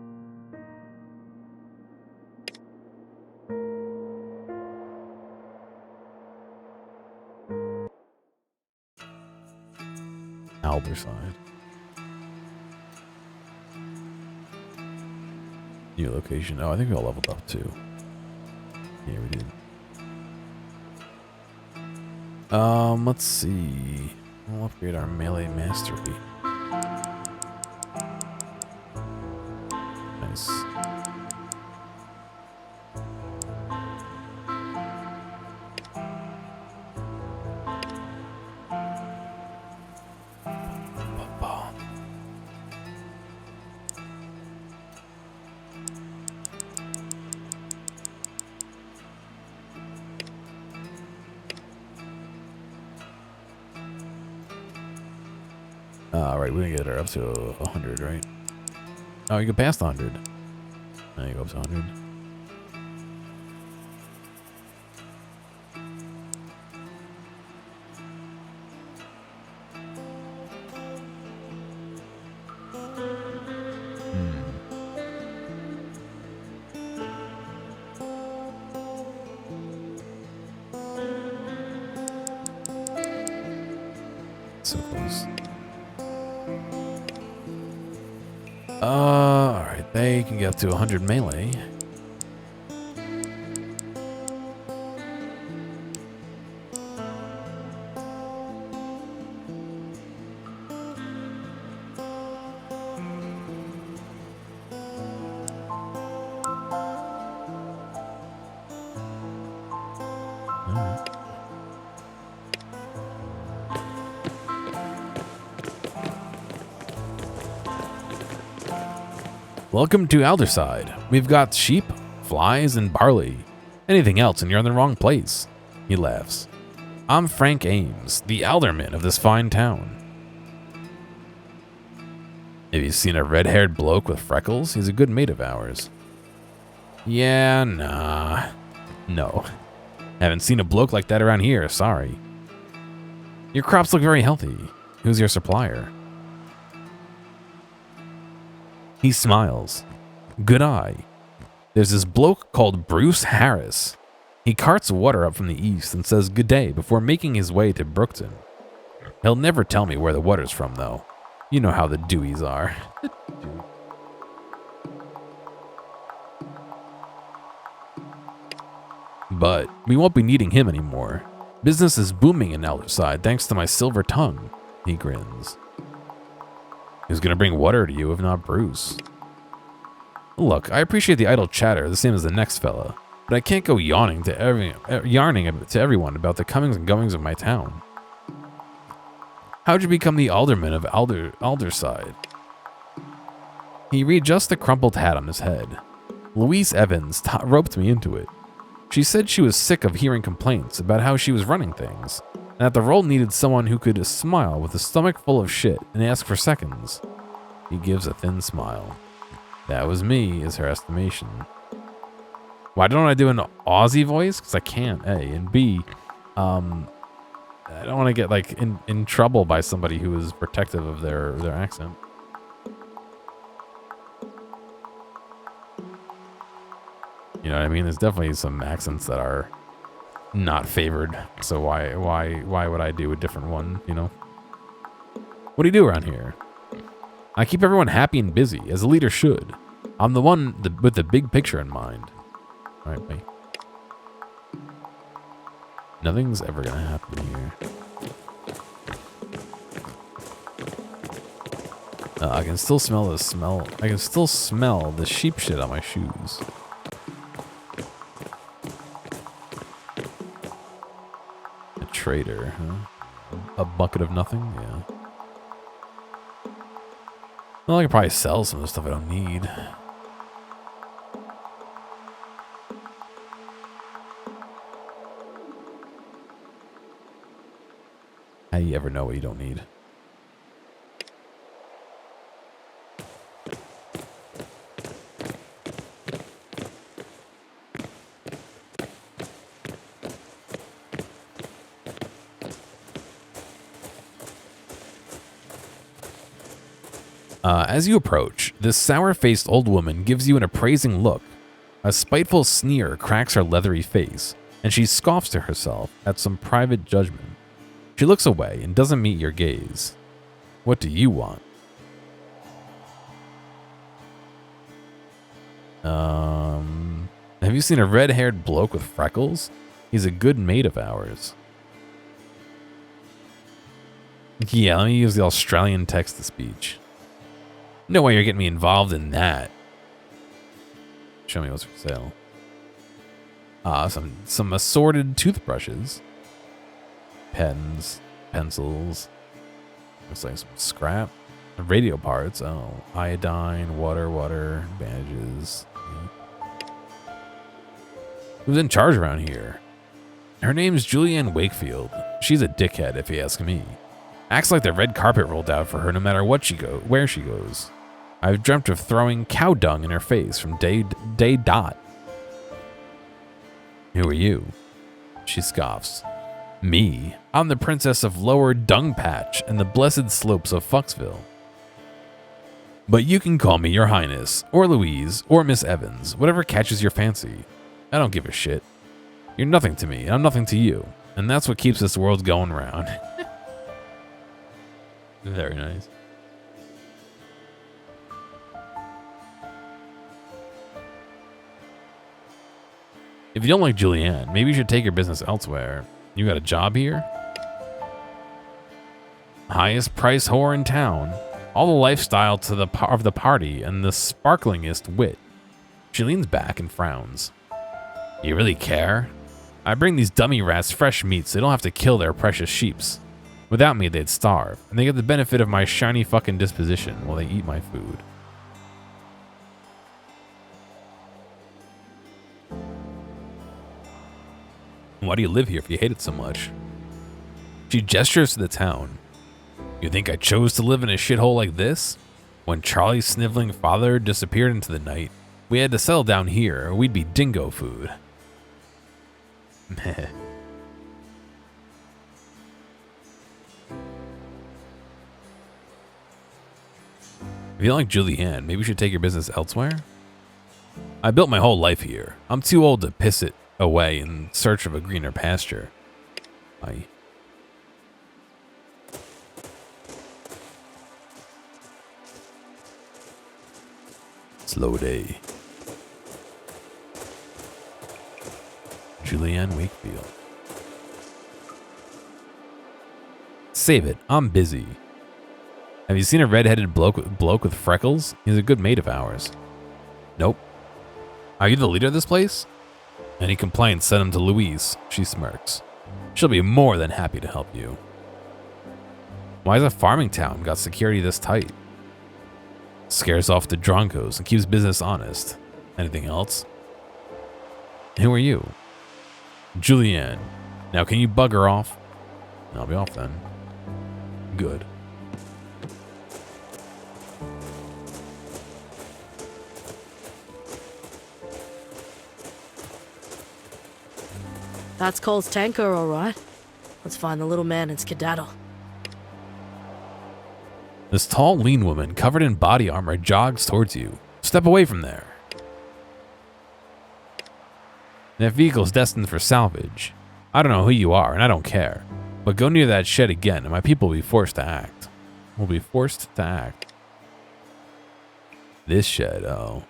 Speaker 1: Adler side. New location. Oh, I think we all leveled up too. Yeah, we did. Let's see. We'll upgrade our melee mastery. Nice. Right, we're gonna get her up to 100, right? Oh, you go past 100. Now you go up to 100. So close. Alright, they can get up to 100 melee. Welcome to Alderside. We've got sheep, flies, and barley. Anything else and you're in the wrong place. He laughs. I'm Frank Ames, the alderman of this fine town. Have you seen a red-haired bloke with freckles? He's a good mate of ours. Yeah, nah. No. Haven't seen a bloke like that around here, sorry. Your crops look very healthy. Who's your supplier? He smiles. Good eye. There's this bloke called Bruce Harris. He carts water up from the east and says good day before making his way to Brookton. He'll never tell me where the water's from, though. You know how the Deweys are. But we won't be needing him anymore. Business is booming in Alderside thanks to my silver tongue. He grins. Who's gonna bring water to you if not Bruce? Look, I appreciate the idle chatter the same as the next fella, but I can't go yarning to everyone about the comings and goings of my town. How'd you become the alderman of Alderside? He readjusts the crumpled hat on his head. Louise Evans roped me into it. She said she was sick of hearing complaints about how she was running things, and that the role needed someone who could smile with a stomach full of shit and ask for seconds. He gives a thin smile. That was me, is her estimation. Why don't I do an Aussie voice? Because I can't, A. And B, I don't want to get like in trouble by somebody who is protective of their accent. You know what I mean? There's definitely some accents that are not favored. So why would I do a different one, you know? What do you do around here? I keep everyone happy and busy, as a leader should. I'm the one with the big picture in mind. All right, bye. Nothing's ever gonna happen here. I can still smell the smell. I can still smell the sheep shit on my shoes. A trader, huh? A bucket of nothing? Yeah. Well, I could probably sell some of the stuff I don't need. How do you ever know what you don't need? As you approach, this sour-faced old woman gives you an appraising look. A spiteful sneer cracks her leathery face, and she scoffs to herself at some private judgment. She looks away and doesn't meet your gaze. What do you want? Have you seen a red-haired bloke with freckles? He's a good mate of ours. Yeah, let me use the Australian text-to-speech. No way you're getting me involved in that. Show me what's for sale. Some assorted toothbrushes. Pens. Pencils. Looks like some scrap. Radio parts. Oh, iodine, water, bandages. Who's in charge around here? Her name's Julianne Wakefield. She's a dickhead, if you ask me. Acts like the red carpet rolled out for her no matter where she goes. I've dreamt of throwing cow dung in her face from day dot. Who are you? She scoffs. Me? I'm the princess of Lower Dung Patch and the blessed slopes of Foxville. But you can call me Your Highness, or Louise, or Miss Evans, whatever catches your fancy. I don't give a shit. You're nothing to me, and I'm nothing to you. And that's what keeps this world going round. Very nice. If you don't like Julianne, maybe you should take your business elsewhere. You got a job here? Highest price whore in town. All the lifestyle of the party and the sparklingest wit. She leans back and frowns. You really care? I bring these dummy rats fresh meat so they don't have to kill their precious sheeps. Without me, they'd starve, and they get the benefit of my shiny fucking disposition while they eat my food. Why do you live here if you hate it so much? She gestures to the town. You think I chose to live in a shithole like this? When Charlie's sniveling father disappeared into the night, we had to settle down here or we'd be dingo food. Meh. If you don't like Julianne, maybe you should take your business elsewhere? I built my whole life here. I'm too old to piss it away in search of a greener pasture. Slow day. Julianne Wakefield. Save it. I'm busy. Have you seen a red-headed bloke with freckles? He's a good mate of ours. Nope. Are you the leader of this place? Any complaints, send them to Louise. She smirks. She'll be more than happy to help you. Why has a farming town got security this tight? Scares off the Dronkos and keeps business honest. Anything else? Who are you? Julianne. Now can you bugger off? I'll be off then. Good.
Speaker 4: That's Cole's tanker, all right. Let's find the little man and skedaddle.
Speaker 1: This tall, lean woman covered in body armor jogs towards you. Step away from there. That vehicle's destined for salvage. I don't know who you are, and I don't care. But go near that shed again, and my people will be forced to act. Will be forced to act. This shed, oh.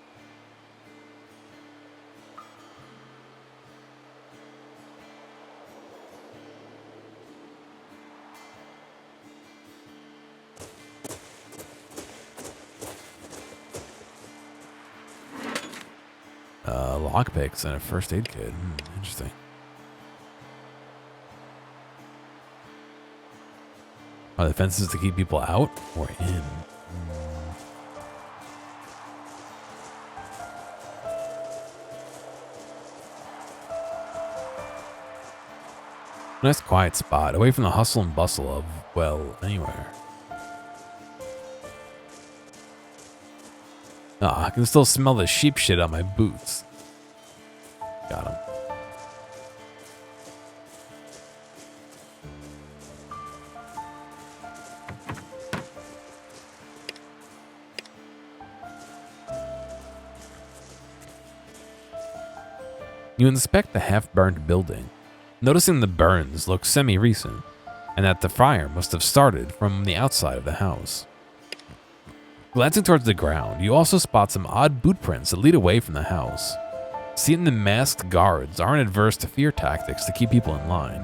Speaker 1: Lockpicks and a first aid kit. Interesting. Are the fences to keep people out or in? Nice quiet spot, away from the hustle and bustle of, well, anywhere. Ah, I can still smell the sheep shit on my boots. Got him. You inspect the half-burned building, noticing the burns look semi-recent, and that the fire must have started from the outside of the house. Glancing towards the ground, you also spot some odd boot prints that lead away from the house. Seeing the masked guards aren't adverse to fear tactics to keep people in line.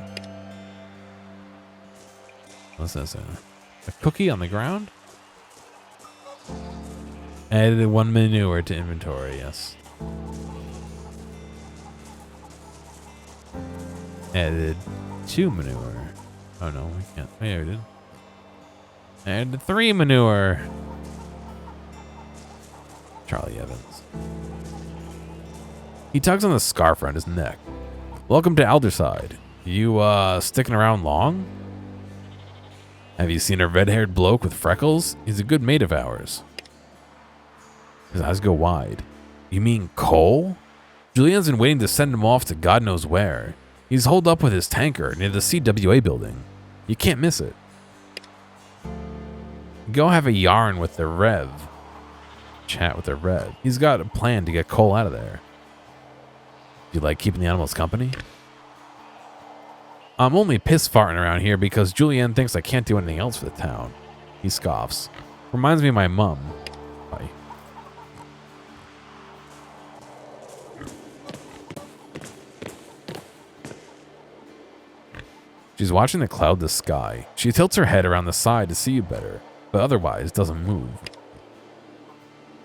Speaker 1: What's this? A cookie on the ground? Added 1 manure to inventory, yes. Added 2 manure. Oh no, we can't. Oh yeah, we did. Added 3 manure. Charlie Evans. He tugs on the scarf around his neck. Welcome to Alderside. You, sticking around long? Have you seen a red-haired bloke with freckles? He's a good mate of ours. His eyes go wide. You mean Cole? Julianne's been waiting to send him off to God knows where. He's holed up with his tanker near the CWA building. You can't miss it. Go have a yarn with the Rev. Chat with the Rev. He's got a plan to get Cole out of there. Do you like keeping the animals company? I'm only piss farting around here because Julianne thinks I can't do anything else for the town. He scoffs. Reminds me of my mum. Bye. She's watching the cloud the sky. She tilts her head around the side to see you better, but otherwise doesn't move.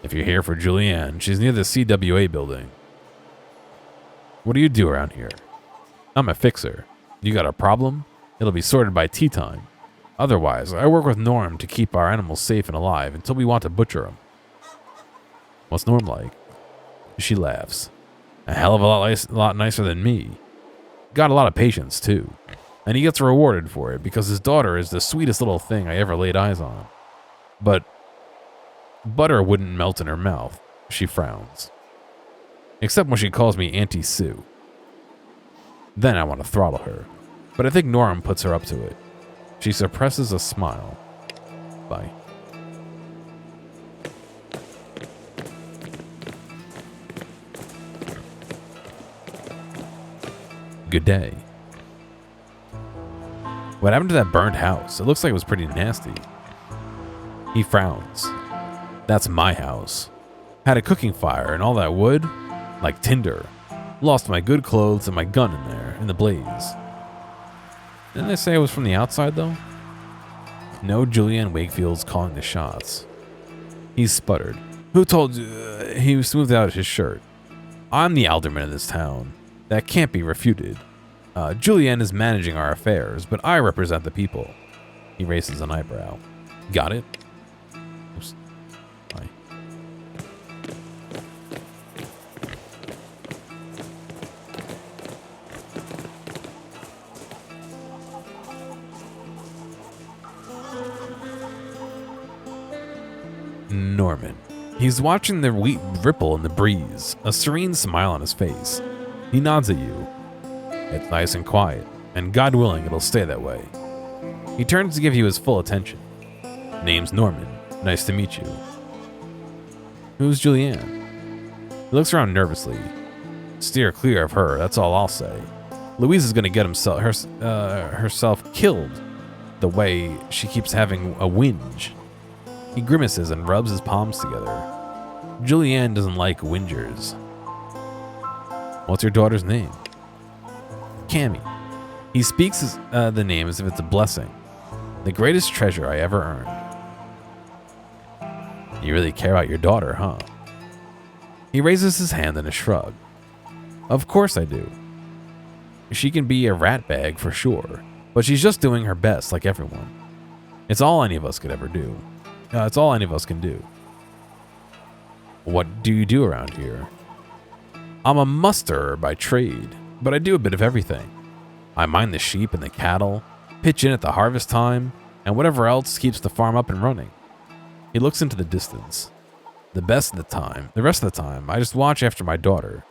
Speaker 1: If you're here for Julianne, she's near the CWA building. What do you do around here? I'm a fixer. You got a problem? It'll be sorted by tea time. Otherwise, I work with Norm to keep our animals safe and alive until we want to butcher them. What's Norm like? She laughs. A hell of a lot nicer than me. Got a lot of patience, too. And he gets rewarded for it because his daughter is the sweetest little thing I ever laid eyes on. But butter wouldn't melt in her mouth. She frowns. Except when she calls me Auntie Sue. Then I want to throttle her. But I think Norm puts her up to it. She suppresses a smile. Bye. Good day. What happened to that burned house? It looks like it was pretty nasty. He frowns. That's my house. Had a cooking fire and all that wood, like tinder. Lost my good clothes and my gun in there, in the blaze. Didn't they say it was from the outside, though? No, Julianne Wakefield's calling the shots. He sputtered. Who told you? He smoothed out his shirt. I'm the alderman of this town. That can't be refuted. Julianne is managing our affairs, but I represent the people. He raises an eyebrow. Got it? Oops. Bye. Norman. He's watching the wheat ripple in the breeze, a serene smile on his face. He nods at you. It's nice and quiet, and God willing, it'll stay that way. He turns to give you his full attention. Name's Norman. Nice to meet you. Who's Julianne? He looks around nervously. Steer clear of her, that's all I'll say. Louise is going to get herself killed the way she keeps having a whinge. He grimaces and rubs his palms together. Julianne doesn't like whingers. What's your daughter's name? Cammy. He speaks the name as if it's a blessing. The greatest treasure I ever earned. You really care about your daughter, huh? He raises his hand in a shrug. Of course I do. She can be a rat bag for sure, but she's just doing her best like everyone. It's all any of us could ever do. It's all any of us can do. What do you do around here? I'm a musterer by trade, but I do a bit of everything. I mind the sheep and the cattle, pitch in at the harvest time, and whatever else keeps the farm up and running. He looks into the distance. The rest of the time, I just watch after my daughter.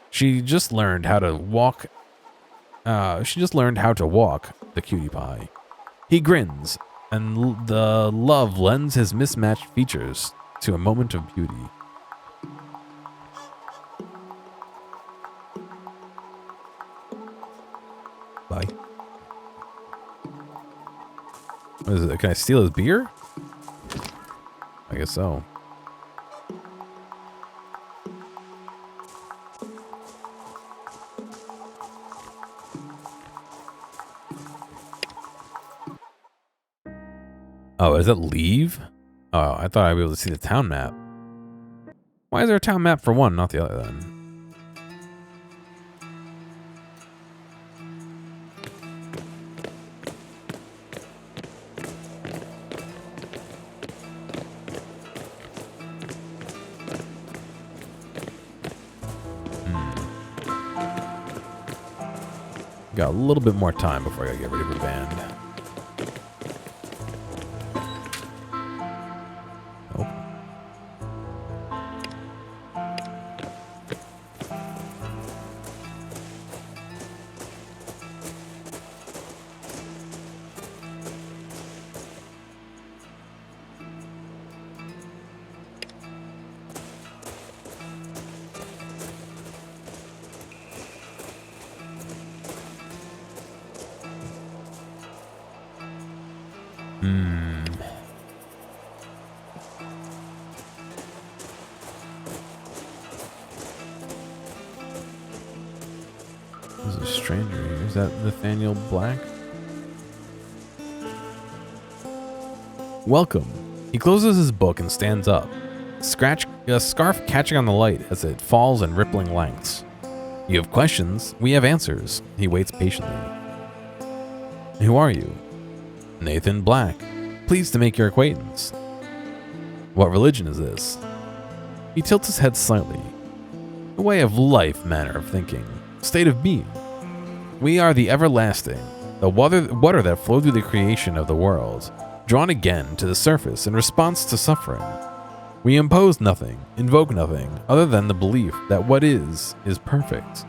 Speaker 1: She just learned how to walk. The cutie pie. He grins, and the love lends his mismatched features to a moment of beauty. Bye. What is it? Can I steal his beer? I guess so. Oh, is that leave? Oh, I thought I'd be able to see the town map. Why is there a town map for one, not the other then? Got a little bit more time before I gotta get ready for band. Hmm. There's a stranger here. Is that Nathaniel Black? Welcome. He closes his book and stands up. A scarf catching on the light as it falls in rippling lengths. You have questions. We have answers. He waits patiently. Who are you? Nathan Black. Pleased to make your acquaintance. What religion is this? He tilts his head slightly. A way of life, manner of thinking, state of being. We are the everlasting, the water that flowed through the creation of the world, drawn again to the surface in response to suffering. We impose nothing, invoke nothing, other than the belief that what is perfect,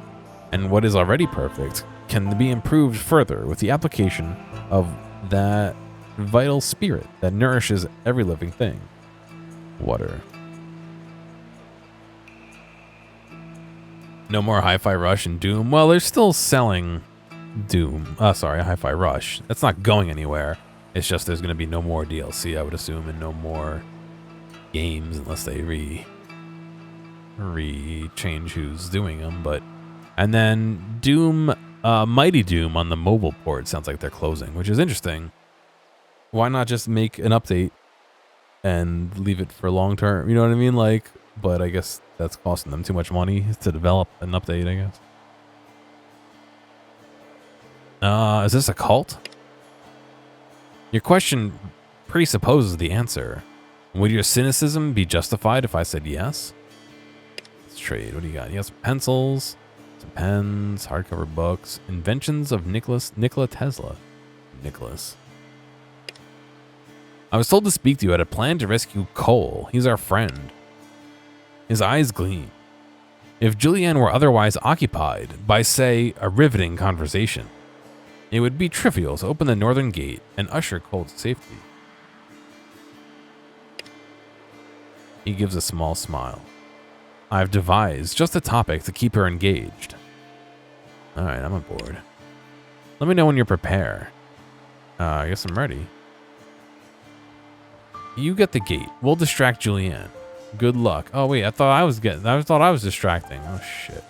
Speaker 1: and what is already perfect can be improved further with the application of that vital spirit that nourishes every living thing. Water. No more Hi-Fi Rush and Doom. Well, they're still selling Doom. Hi-Fi Rush. That's not going anywhere. It's just there's going to be no more DLC, I would assume, and no more games unless they change who's doing them. And then Doom, Mighty Doom on the mobile port sounds like they're closing, which is interesting. Why not just make an update and leave it for long term? You know what I mean? But I guess that's costing them too much money to develop an update, I guess. Is this a cult? Your question presupposes the answer. Would your cynicism be justified if I said yes? Let's trade. What do you got? You got some pencils, some pens, hardcover books, inventions of Nikola Tesla. Nicholas. I was told to speak to you. I had a plan to rescue Cole. He's our friend. His eyes gleam. If Julianne were otherwise occupied by, say, a riveting conversation, it would be trivial to open the northern gate and usher Cole to safety. He gives a small smile. I've devised just a topic to keep her engaged. All right, I'm on board. Let me know when you're prepared. I guess I'm ready. You get the gate. We'll distract Julianne. Good luck. Oh wait, I thought I was distracting. Oh shit.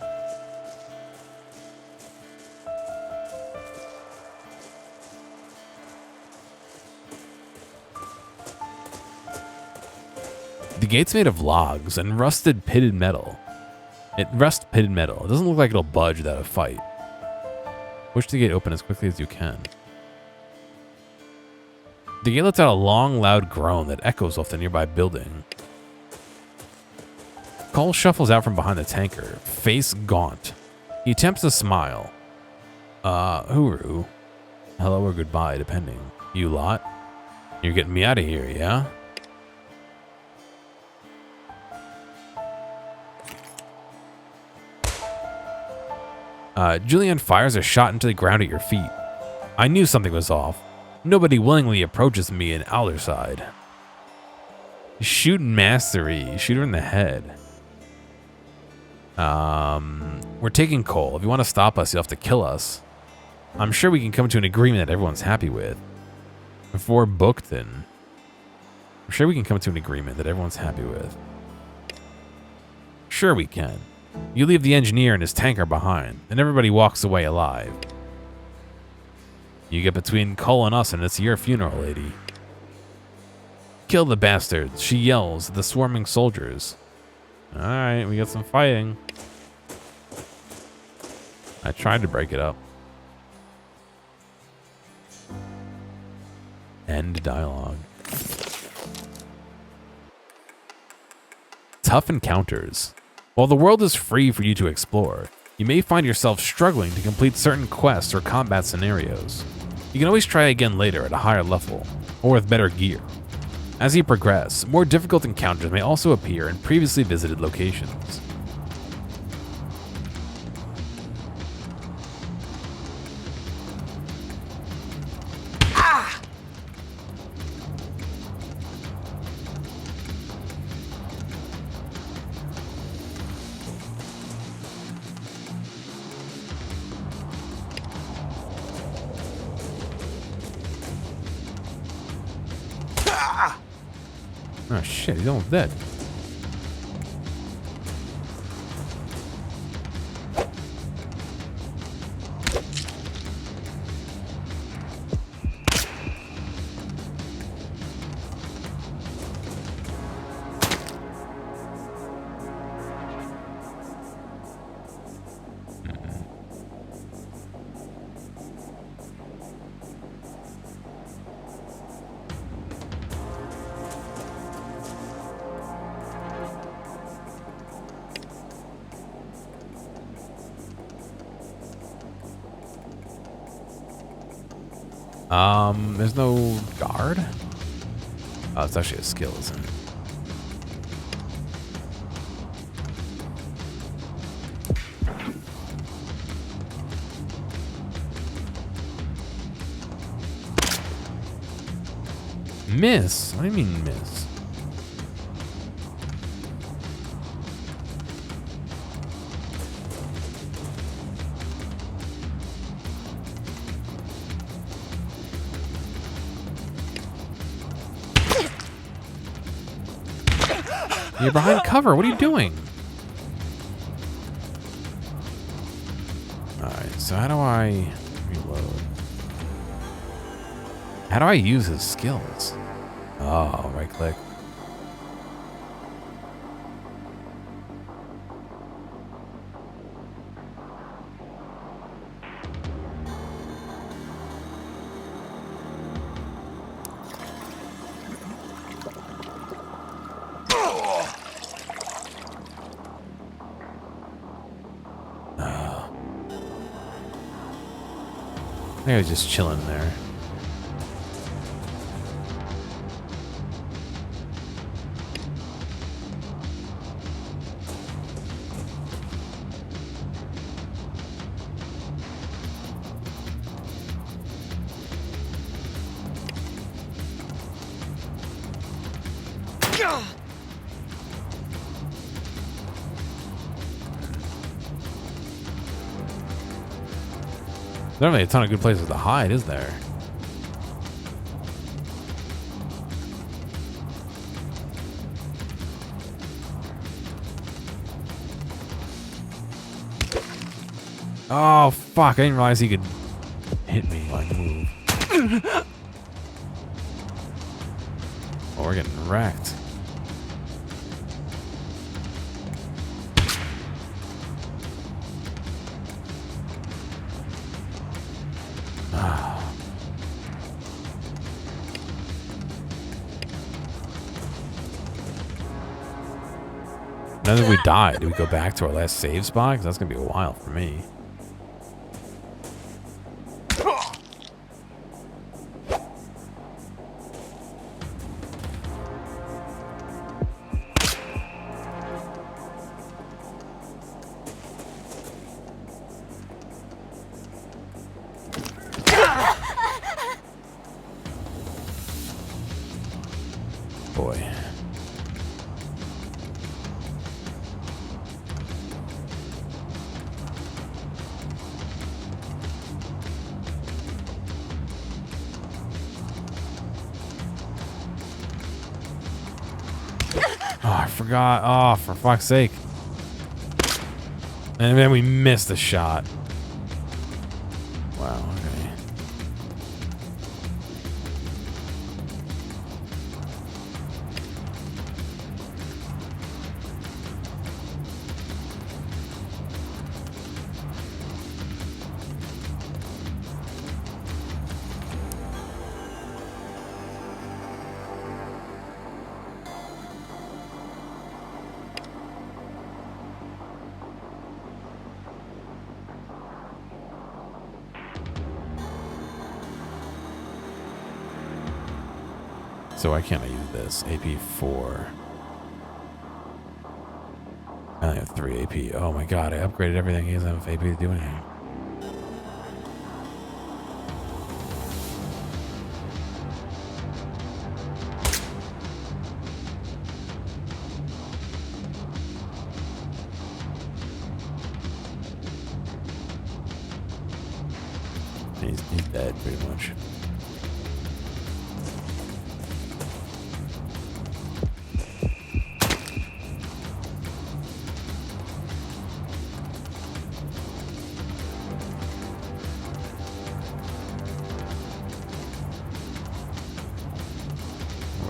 Speaker 1: The gate's made of logs and rusted pitted metal. It doesn't look like it'll budge without a fight. Push the gate open as quickly as you can. The gate lets out a long, loud groan that echoes off the nearby building. Cole shuffles out from behind the tanker, face gaunt. He attempts to smile. Hooroo. Hello or goodbye, depending. You lot? You're getting me out of here, yeah? Julianne fires a shot into the ground at your feet. I knew something was off. Nobody willingly approaches me in Alderside. Shoot mastery. Shoot her in the head. We're taking Cole. If you want to stop us, you'll have to kill us. I'm sure we can come to an agreement that everyone's happy with. Before Bookton. I'm sure we can come to an agreement that everyone's happy with. Sure we can. You leave the engineer and his tanker behind, and everybody walks away alive. You get between Cole and us, and it's your funeral, lady. Kill the bastards, she yells at the swarming soldiers. Alright, we got some fighting. I tried to break it up. End dialogue. Tough encounters. While the world is free for you to explore, you may find yourself struggling to complete certain quests or combat scenarios. You can always try again later at a higher level, or with better gear. As you progress, more difficult encounters may also appear in previously visited locations. Oh shit, he's almost dead. There's no guard? Oh, it's actually a skill, isn't it? Miss? What do you mean miss? You're behind cover. What are you doing? Alright, so how do I reload? How do I use his skills? Oh, right click. I think I was just chilling there. There's only a ton of good places to hide, is there? Oh, fuck. I didn't realize he could hit me if I move. Oh, we're getting wrecked. Now that we die, do we go back to our last save spot? Because that's going to be a while for me. Boy. Oh, I forgot. Oh, for fuck's sake. And then we missed the shot. Wow, okay. So why can't I use this? AP 4. I only have 3 AP. Oh my god, I upgraded everything. He doesn't have AP to do anything. He's dead pretty much.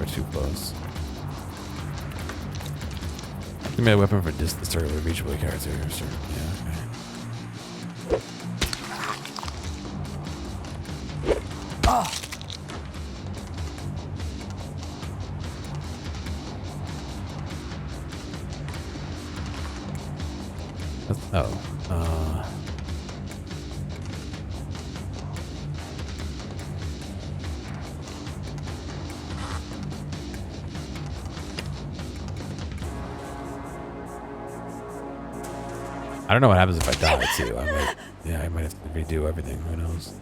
Speaker 1: we're too close. Give me a weapon for distance target with reachable characters. Yeah, okay. I don't know what happens if I die too. I might have to redo everything. Who knows?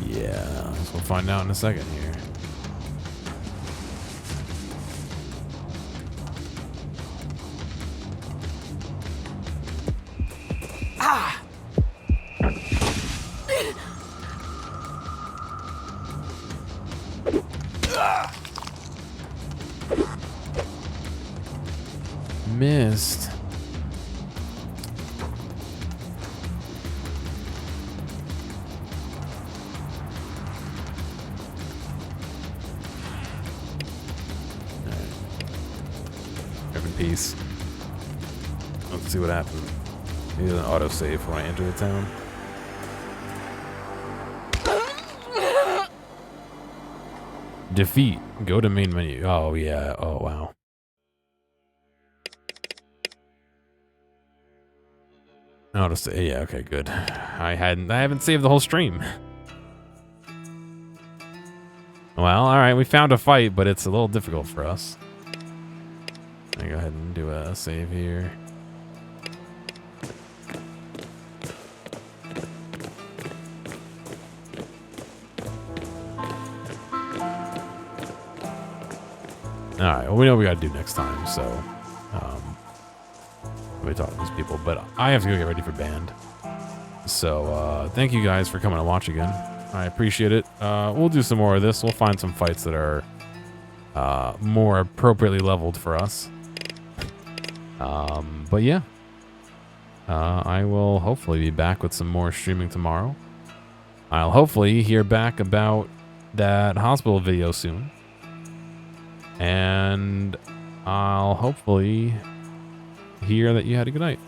Speaker 1: Yeah, I guess we'll find out in a second here. Missed. Rip in peace. Let's see what happens. Maybe an autosave when I enter the town. Defeat. Go to main menu. Oh yeah. Oh wow. Autosave. Yeah. Okay. Good. I haven't saved the whole stream. Well, all right. We found a fight, but it's a little difficult for us. Let me go ahead and do a save here. All right, well, we know what we got to do next time, so we talk to these people, but I have to go get ready for band. So thank you guys for coming to watch again. I appreciate it. We'll do some more of this. We'll find some fights that are more appropriately leveled for us. But yeah, I will hopefully be back with some more streaming tomorrow. I'll hopefully hear back about that hospital video soon. And I'll hopefully hear that you had a good night.